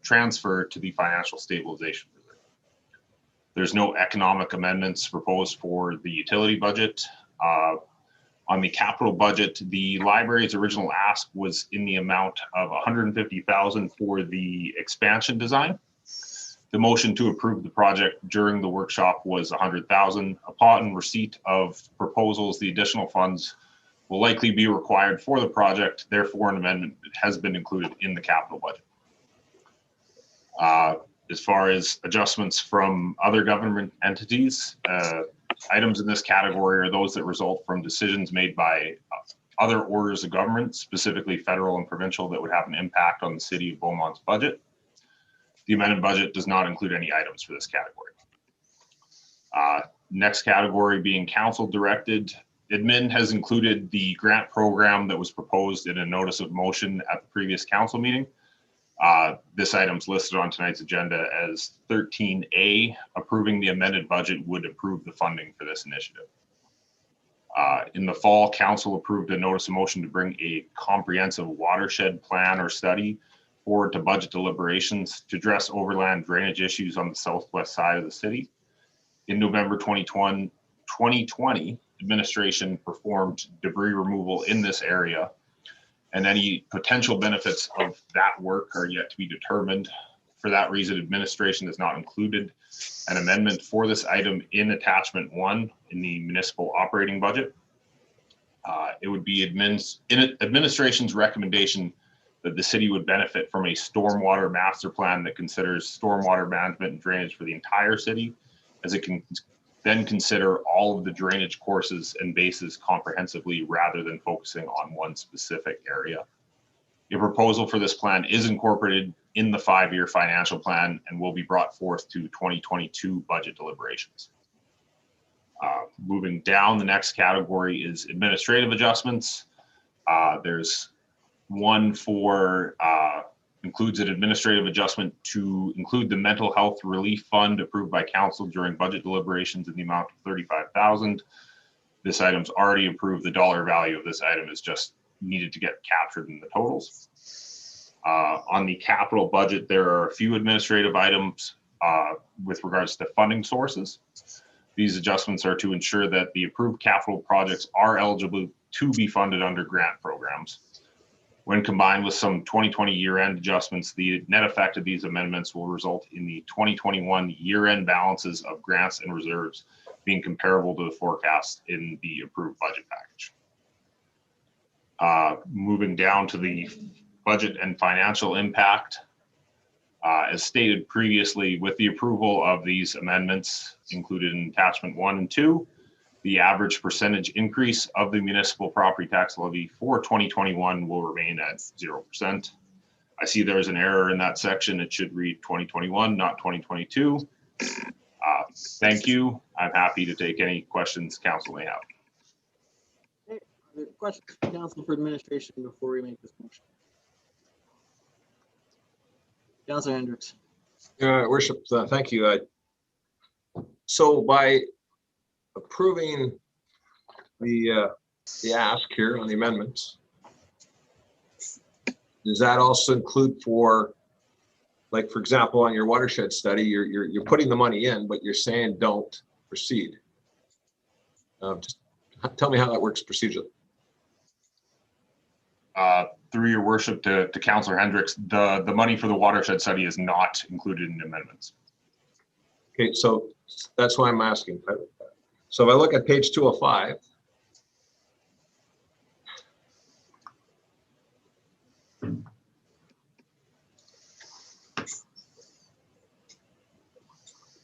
transfer to the financial stabilization reserve. There's no economic amendments proposed for the utility budget. On the capital budget, the library's original ask was in the amount of $150,000 for the expansion design. The motion to approve the project during the workshop was $100,000. Upon receipt of proposals, the additional funds will likely be required for the project. Therefore, an amendment has been included in the capital budget. As far as adjustments from other government entities, items in this category are those that result from decisions made by other orders of government, specifically federal and provincial, that would have an impact on the city of Beaumont's budget. The amended budget does not include any items for this category. Next category being council directed. Admin has included the grant program that was proposed in a notice of motion at the previous council meeting. This item's listed on tonight's agenda as 13A. Approving the amended budget would approve the funding for this initiative. In the fall, council approved a notice of motion to bring a comprehensive watershed plan or study forward to budget deliberations to address overland drainage issues on the southwest side of the city. In November 2020, administration performed debris removal in this area, and any potential benefits of that work are yet to be determined. For that reason, administration has not included an amendment for this item in attachment 1 in the municipal operating budget. It would be administration's recommendation that the city would benefit from a stormwater master plan that considers stormwater management and drainage for the entire city, as it can then consider all of the drainage courses and bases comprehensively rather than focusing on one specific area. A proposal for this plan is incorporated in the 5-year financial plan and will be brought forth to 2022 budget deliberations. Moving down, the next category is administrative adjustments. There's one for includes an administrative adjustment to include the mental health relief fund approved by council during budget deliberations in the amount of $35,000. This item's already approved. The dollar value of this item is just needed to get captured in the totals. On the capital budget, there are a few administrative items with regards to funding sources. These adjustments are to ensure that the approved capital projects are eligible to be funded under grant programs. When combined with some 2020 year-end adjustments, the net effect of these amendments will result in the 2021 year-end balances of grants and reserves being comparable to the forecast in the approved budget package. Moving down to the budget and financial impact. As stated previously, with the approval of these amendments included in attachment 1 and 2, the average percentage increase of the municipal property tax levy for 2021 will remain at 0%. I see there's an error in that section. It should read 2021, not 2022. Thank you. I'm happy to take any questions council may have. Okay. Are there questions for council for administration before we make this motion? Councilor Hendricks. Worship, thank you. So by approving the ask here on the amendments, does that also include for, like, for example, on your watershed study, you're putting the money in, but you're saying don't proceed? Just tell me how that works procedurally. through your worship to Councillor Hendricks, the money for the watershed study is not included in amendments. Okay, so that's why I'm asking. So if I look at page 205,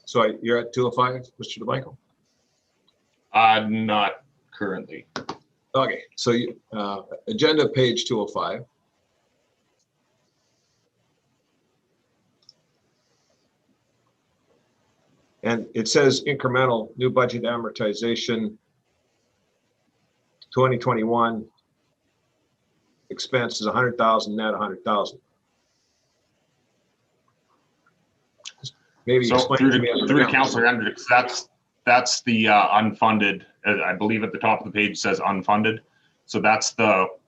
so you're at 205, Mr. DeMichael? Not currently. Okay, so you, agenda page 205. And it says incremental new budget amortization 2021 expense is 100,000 net 100,000. Maybe So explain to me through to Councillor Hendricks, that's the unfunded. I believe at the top of the page says unfunded. So that's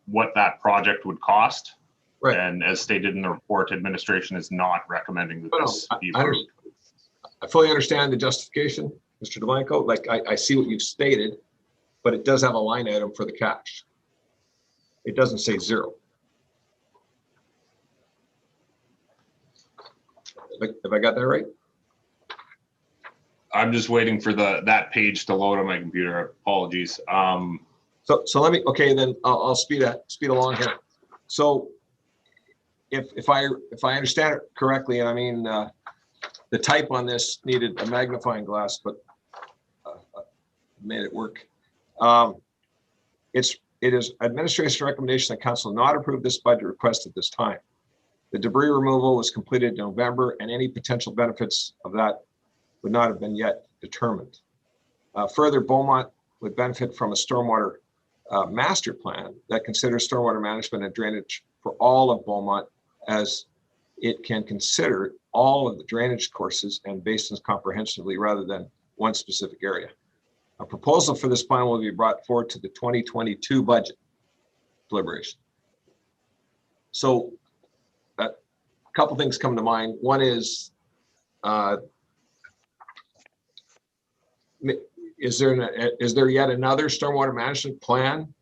what that project would cost. Right. And as stated in the report, administration is not recommending that this be approved. I fully understand the justification, Mr. DeMichael. Like I see what you've stated, but it does have a line item for the cash. It doesn't say zero. Have I got that right? I'm just waiting for that page to load on my computer. Apologies. So let me, okay, then I'll speed along here. So if I understand it correctly, and I mean, the type on this needed a magnifying glass, but made it work. It is administration recommendation that council not approve this budget request at this time. The debris removal was completed in November, and any potential benefits of that would not have been yet determined. Further, Beaumont would benefit from a stormwater master plan that considers stormwater management and drainage for all of Beaumont, as it can consider all of the drainage courses and basins comprehensively rather than one specific area. A proposal for this plan will be brought forward to the 2022 budget deliberation. So a couple things come to mind. One is is there yet another stormwater management plan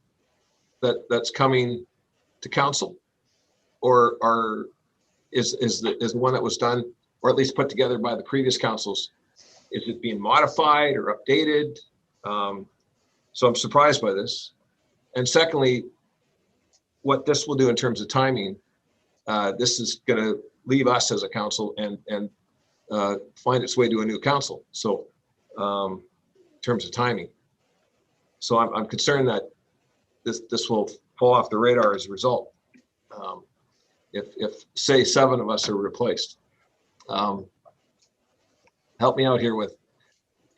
that's coming to council, or is the one that was done, or at least put together by the previous councils, is it being modified or updated? So I'm surprised by this. And secondly, what this will do in terms of timing, this is going to leave us as a council and find its way to a new council. So in terms of timing, so I'm concerned that this will fall off the radar as a result. If say 7 of us are replaced, help me out here with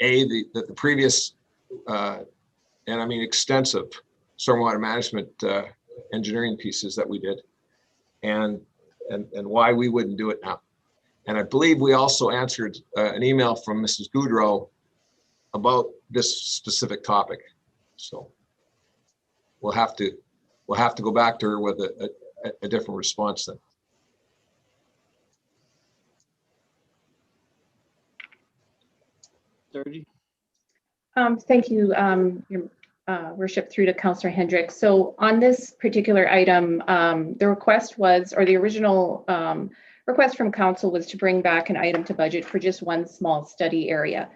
the previous and I mean extensive stormwater management engineering pieces that we did, and why we wouldn't do it now. And I believe we also answered an email from Mrs. Goudreau about this specific topic. So we'll have to go back to her with a different response then. Thank you, Your Worship, through to Councillor Hendricks. So on this particular item, the request was, or the original request from council was to bring back an item to budget for just one small study area.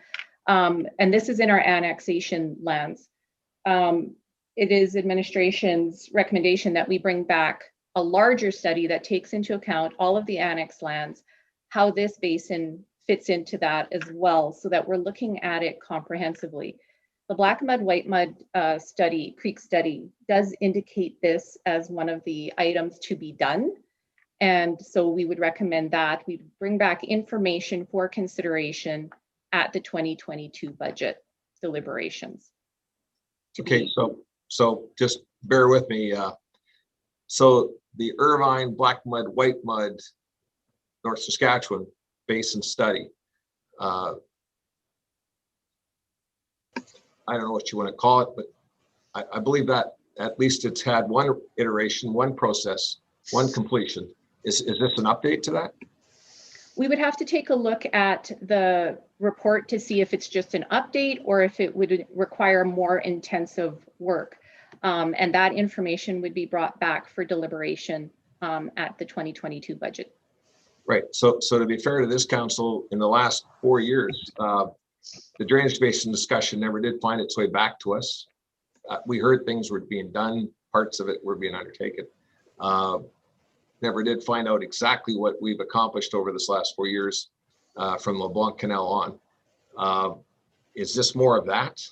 And this is in our annexation lands. It is administration's recommendation that we bring back a larger study that takes into account all of the annex lands, how this basin fits into that as well, so that we're looking at it comprehensively. The black mud, white mud creek study does indicate this as one of the items to be done. And so we would recommend that we bring back information for consideration at the 2022 budget deliberations. Okay, so just bear with me. So the Irvine black mud, white mud, North Saskatchewan basin study. I don't know what you want to call it, but I believe that at least it's had one iteration, one process, one completion. Is this an update to that? We would have to take a look at the report to see if it's just an update or if it would require more intensive work. And that information would be brought back for deliberation at the 2022 budget. Right. So to be fair to this council, in the last 4 years, the drainage basin discussion never did find its way back to us. We heard things were being done, parts of it were being undertaken. Never did find out exactly what we've accomplished over this last 4 years from LeBlanc Canal on. Is this more of that?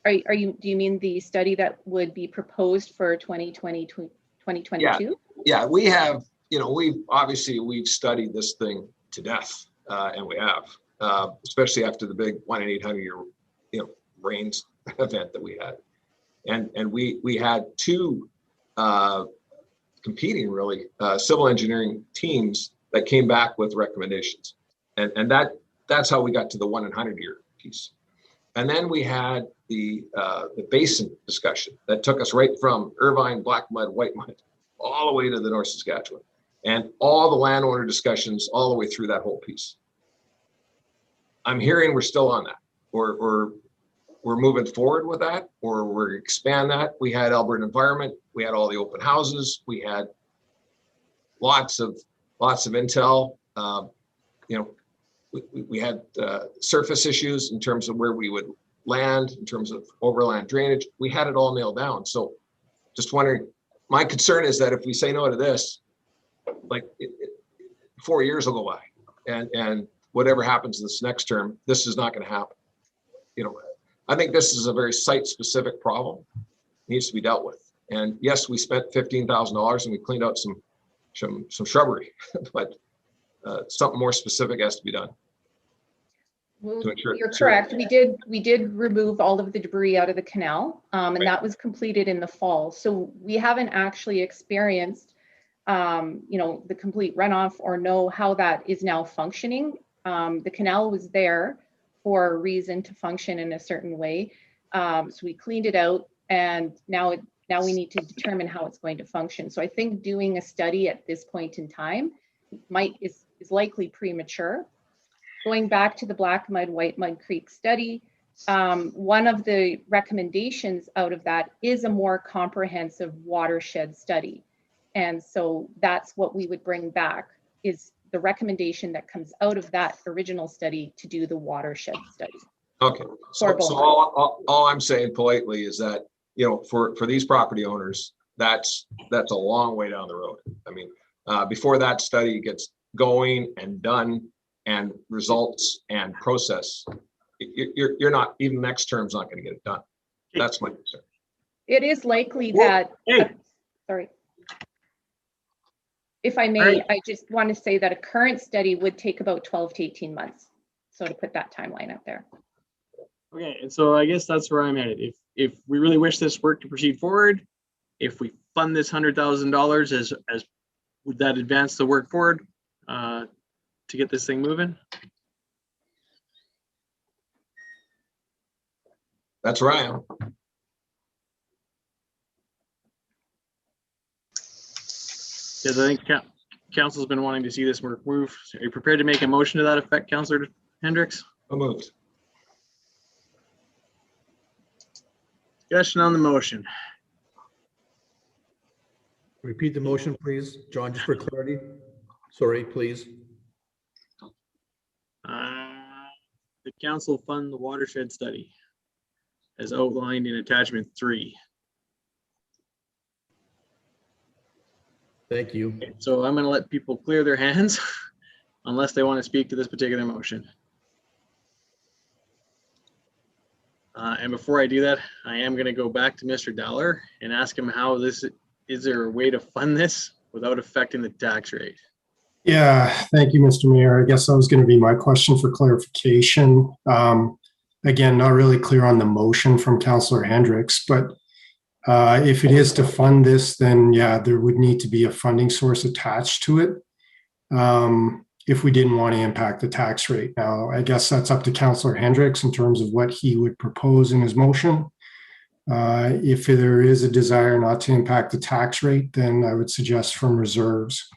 Do you mean the study that would be proposed for 2022? Yeah, we have, we've studied this thing to death, and we have, especially after the big 1 in 800 year, rains event that we had. And we had two competing really civil engineering teams that came back with recommendations. And that's how we got to the 1 in 100 year piece. And then we had the basin discussion that took us right from Irvine, black mud, white mud, all the way to the North Saskatchewan, and all the landowner discussions all the way through that whole piece. I'm hearing we're still on that, or we're moving forward with that, or we're expand that. We had Alberta Environment, we had all the open houses, we had lots of intel. We had surface issues in terms of where we would land, in terms of overland drainage. We had it all nailed down. So just wondering, my concern is that if we say no to this, like 4 years will go by, and whatever happens this next term, this is not going to happen. I think this is a very site-specific problem, needs to be dealt with. And yes, we spent $15,000 and we cleaned out some shrubbery, but something more specific has to be done. Well, you're correct. We did remove all of the debris out of the canal, and that was completed in the fall. So we haven't actually experienced, the complete runoff or know how that is now functioning. The canal was there for a reason to function in a certain way. So we cleaned it out, and now we need to determine how it's going to function. So I think doing a study at this point in time is likely premature. Going back to the Black Mud, White Mud Creek study, one of the recommendations out of that is a more comprehensive watershed study. And so that's what we would bring back, is the recommendation that comes out of that original study to do the watershed study. Okay, so all I'm saying politely is that, for these property owners, that's a long way down the road. I mean, before that study gets going and done and results and process, you're not, even next term's not going to get it done. That's my concern. It is likely that, sorry. If I may, I just want to say that a current study would take about 12 to 18 months. So to put that timeline out there. Okay, and so I guess that's where I'm at. If we really wish this work to proceed forward, if we fund this $100,000 as would that advance the work forward to get this thing moving? That's where I am. Because I think council's been wanting to see this work move. Are you prepared to make a motion to that effect, Councillor Hendricks? So moved. Discussion on the motion. Repeat the motion, please, John, just for clarity. Sorry, please. The council fund the watershed study as outlined in attachment 3. Thank you. Okay, so I'm going to let people clear their hands unless they want to speak to this particular motion. And before I do that, I am going to go back to Mr. Dollar and ask him how this, is there a way to fund this without affecting the tax rate? Yeah, thank you, Mr. Mayor. I guess that was going to be my question for clarification. Again, not really clear on the motion from Councillor Hendricks, but if it is to fund this, then yeah, there would need to be a funding source attached to it if we didn't want to impact the tax rate. Now, I guess that's up to Councillor Hendricks in terms of what he would propose in his motion. If there is a desire not to impact the tax rate, then I would suggest from reserves.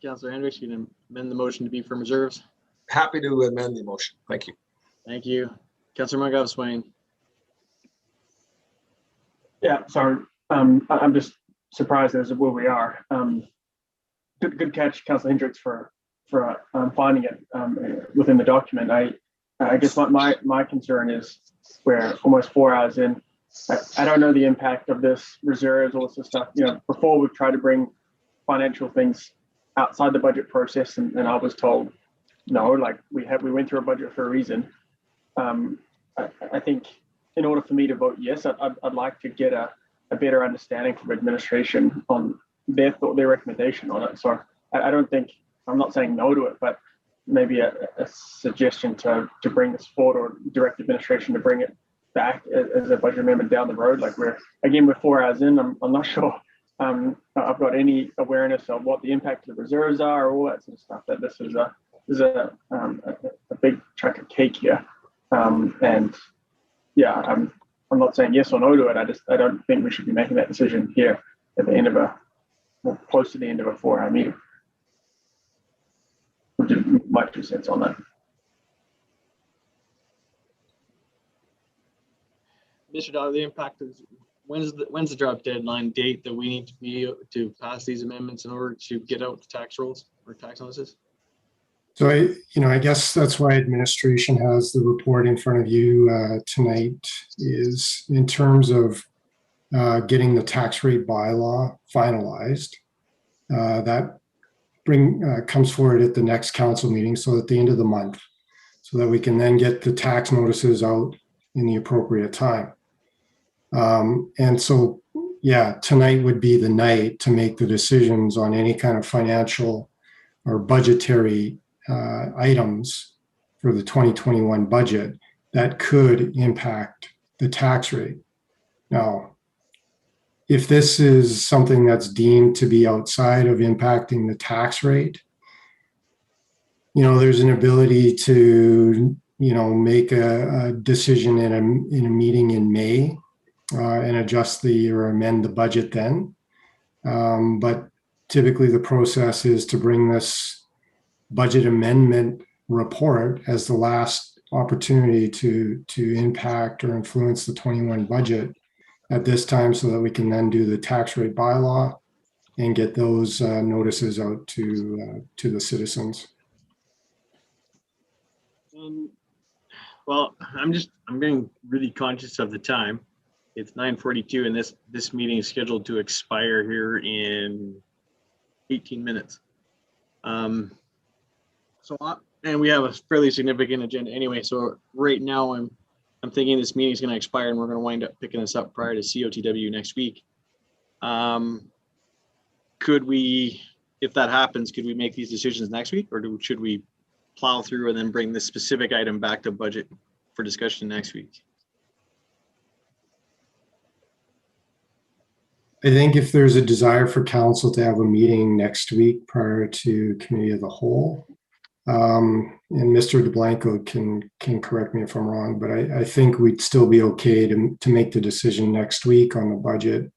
Councillor Hendricks, you can amend the motion to be from reserves. Happy to amend the motion. Thank you. Thank you. Councillor Montgomery Swain. Yeah, sorry. I'm just surprised as to where we are. Good catch, Councillor Hendricks, for finding it within the document. I guess my concern is we're almost 4 hours in. I don't know the impact of this reserves, all this stuff. You know, before we've tried to bring financial things outside the budget process, and I was told no, like we went through a budget for a reason. I think in order for me to vote yes, I'd like to get a better understanding from administration on their recommendation on it. So I don't think, I'm not saying no to it, but maybe a suggestion to bring this forward, or direct administration to bring it back as a budget amendment down the road. Like we're 4 hours in. I'm not sure I've got any awareness of what the impact of the reserves are, or all that sort of stuff. That this is a big chunk of cake here. And yeah, I'm not saying yes or no to it. I don't think we should be making that decision here at the end of close to the end of a 4-hour meeting. Which is my 2 cents on that. Mr. Dollar, the impact is when's the drop deadline date that we need to be to pass these amendments in order to get out the tax rolls or tax notices? So I guess that's why administration has the report in front of you tonight, is in terms of getting the tax rate bylaw finalized. That comes forward at the next council meeting, so at the end of the month, so that we can then get the tax notices out in the appropriate time. And so, yeah, tonight would be the night to make the decisions on any kind of financial or budgetary items for the 2021 budget that could impact the tax rate. Now, if this is something that's deemed to be outside of impacting the tax rate, there's an ability to, make a decision in a meeting in May and adjust or amend the budget then. But typically the process is to bring this budget amendment report as the last opportunity to impact or influence the 21 budget at this time, so that we can then do the tax rate bylaw and get those notices out to the citizens. Well, I'm being really conscious of the time. It's 9:42, and this meeting is scheduled to expire here in 18 minutes. And we have a fairly significant agenda anyway. So right now I'm thinking this meeting is going to expire, and we're going to wind up picking this up prior to COTW next week. Could we, if that happens, could we make these decisions next week, or should we plow through and then bring this specific item back to budget for discussion next week? I think if there's a desire for council to have a meeting next week prior to committee of the whole, and Mr. DeBlanco can correct me if I'm wrong, but I think we'd still be okay to make the decision next week on the budget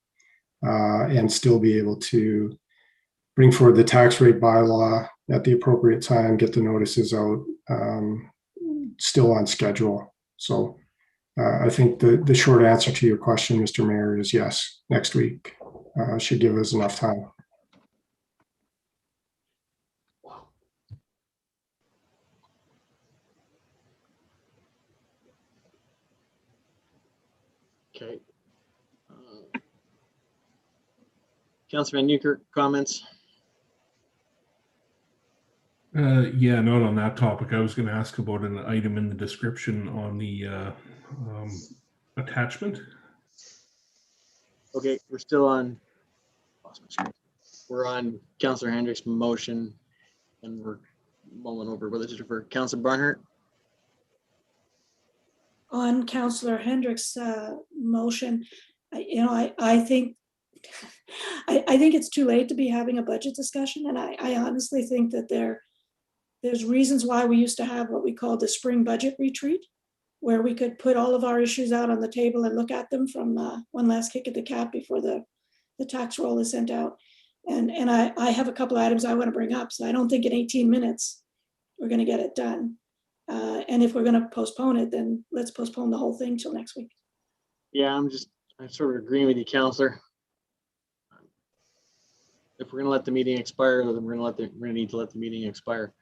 and still be able to bring forward the tax rate bylaw at the appropriate time, get the notices out, still on schedule. So I think the short answer to your question, Mr. Mayor, is yes, next week should give us enough time. Okay. Councilor Van Newkirk, comments? Yeah, not on that topic. I was going to ask about an item in the description on the attachment. Okay, we're still on. We're on Councilor Hendricks' motion, and we're mulling over whether to defer. Councilor Barnhart. On Councillor Hendricks' motion, I think it's too late to be having a budget discussion, and I honestly think that there's reasons why we used to have what we called the spring budget retreat, where we could put all of our issues out on the table and look at them from one last kick at the cat before the tax roll is sent out. And I have a couple of items I want to bring up, so I don't think in 18 minutes we're going to get it done. And if we're going to postpone it, then let's postpone the whole thing till next week. Yeah, I'm sort of agreeing with you, Counselor. If we're going to let the meeting expire, then we're going to need to let the meeting expire.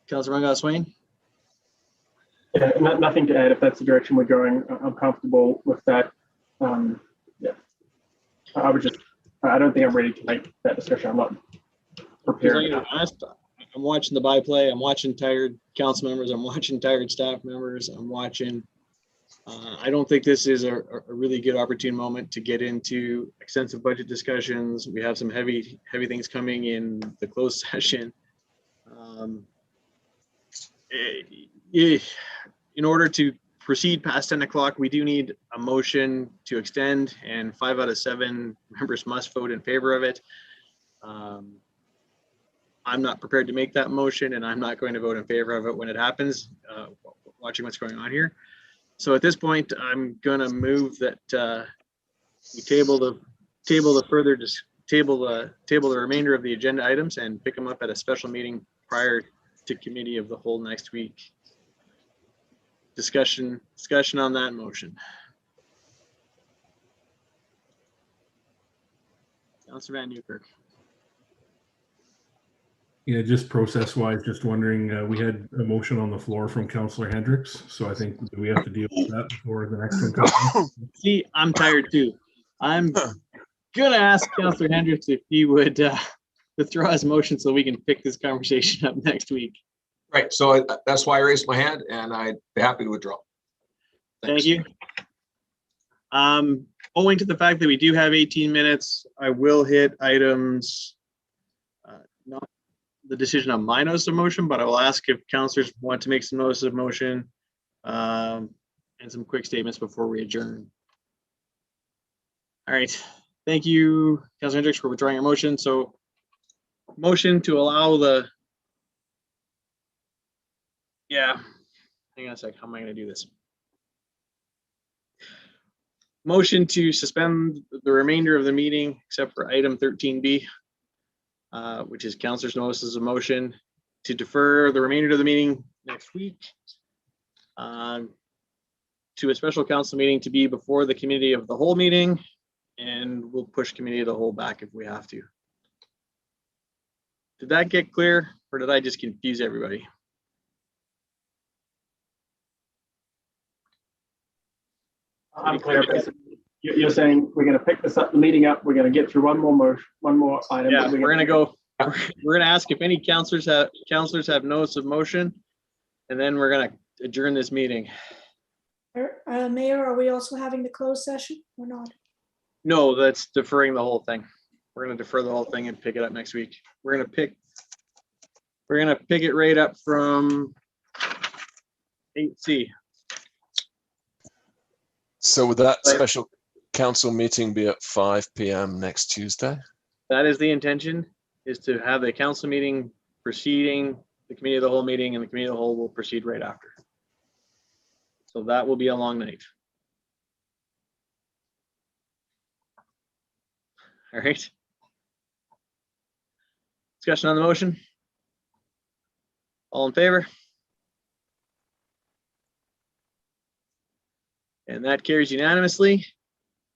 Counselor Mungo Swain? Yeah, nothing to add. If that's the direction we're going, I'm comfortable with that. Yeah, I don't think I'm ready to make that discussion. I'm not prepared. I'm watching the byplay. I'm watching tired council members. I'm watching tired staff members. I'm watching. I don't think this is a really good opportune moment to get into extensive budget discussions. We have some heavy things coming in the closed session. In order to proceed past 10 o'clock, we do need a motion to extend, and 5 out of 7 members must vote in favor of it. I'm not prepared to make that motion, and I'm not going to vote in favor of it when it happens, watching what's going on here. So at this point, I'm going to move that we table the remainder of the agenda items and pick them up at a special meeting prior to committee of the whole next week. Discussion on that motion. Councilor Van Newkirk. Yeah, just process-wise, just wondering, we had a motion on the floor from Councillor Hendricks, so I think we have to deal with that before the next one comes. See, I'm tired too. I'm gonna ask Councillor Hendricks if he would withdraw his motion so we can pick this conversation up next week. Right, so that's why I raised my hand, and I'd be happy to withdraw. Thanks. Thank you. Owing to the fact that we do have 18 minutes, I will hit items, not the decision on my notice of motion, but I will ask if councillors want to make some notice of motion and some quick statements before we adjourn. All right, thank you, Councillor Hendricks, for withdrawing your motion. So motion to allow the, hang on a sec, how am I going to do this? Motion to suspend the remainder of the meeting except for item 13B, which is councillors' notices of motion, to defer the remainder of the meeting next week to a special council meeting to be before the committee of the whole meeting, and we'll push committee of the whole back if we have to. Did that get clear, or did I just confuse everybody? I'm clear. You're saying we're going to pick this up, the meeting up. We're going to get through one more item. Yeah, we're going to go. We're going to ask if any councillors have notice of motion, and then we're going to adjourn this meeting. Mayor, are we also having the closed session or not? No, that's deferring the whole thing. We're going to defer the whole thing and pick it up next week. We're going to pick it right up from 8C. So would that special council meeting be at 5 p.m. next Tuesday? That is the intention, is to have a council meeting preceding the committee of the whole meeting, and the committee of the whole will proceed right after. So that will be a long night. All right. Discussion on the motion. All in favor? And that carries unanimously,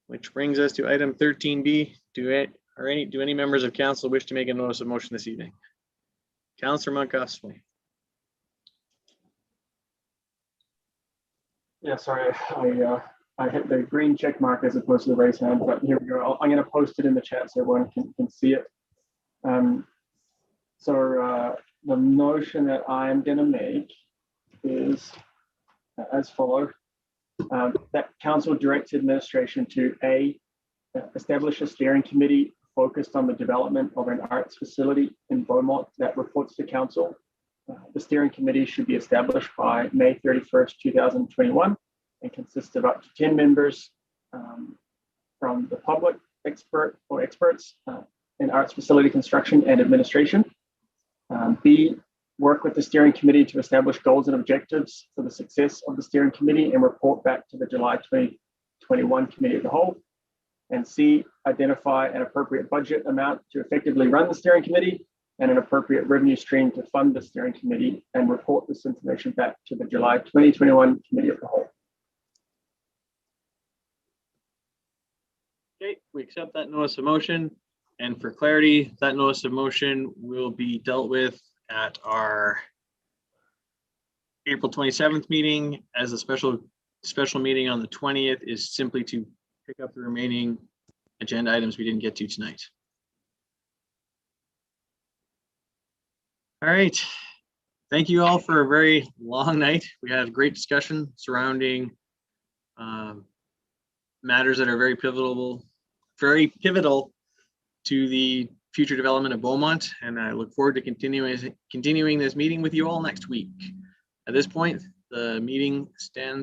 which brings us to item 13B. Do any members of council wish to make a notice of motion this evening? Councillor Munko-Swain. Yeah, sorry, I hit the green check mark as opposed to the raise hand, but here we go. I'm going to post it in the chat so everyone can see it. So the motion that I'm going to make is as follows. That council directs administration to establish a steering committee focused on the development of an arts facility in Beaumont that reports to council. The steering committee should be established by May 31st, 2021, and consist of up to 10 members from the public, experts in arts facility construction and administration. B, work with the steering committee to establish goals and objectives for the success of the steering committee and report back to the July 2021 committee of the whole. And C, identify an appropriate budget amount to effectively run the steering committee and an appropriate revenue stream to fund the steering committee, and report this information back to the July 2021 Committee of the Whole. Okay, we accept that notice of motion. And for clarity, that notice of motion will be dealt with at our April 27th meeting, as a special meeting on the 20th is simply to pick up the remaining agenda items we didn't get to tonight. All right. Thank you all for a very long night. We had a great discussion surrounding matters that are very pivotal to the future development of Beaumont, and I look forward to continuing this meeting with you all next week. At this point, the meeting stands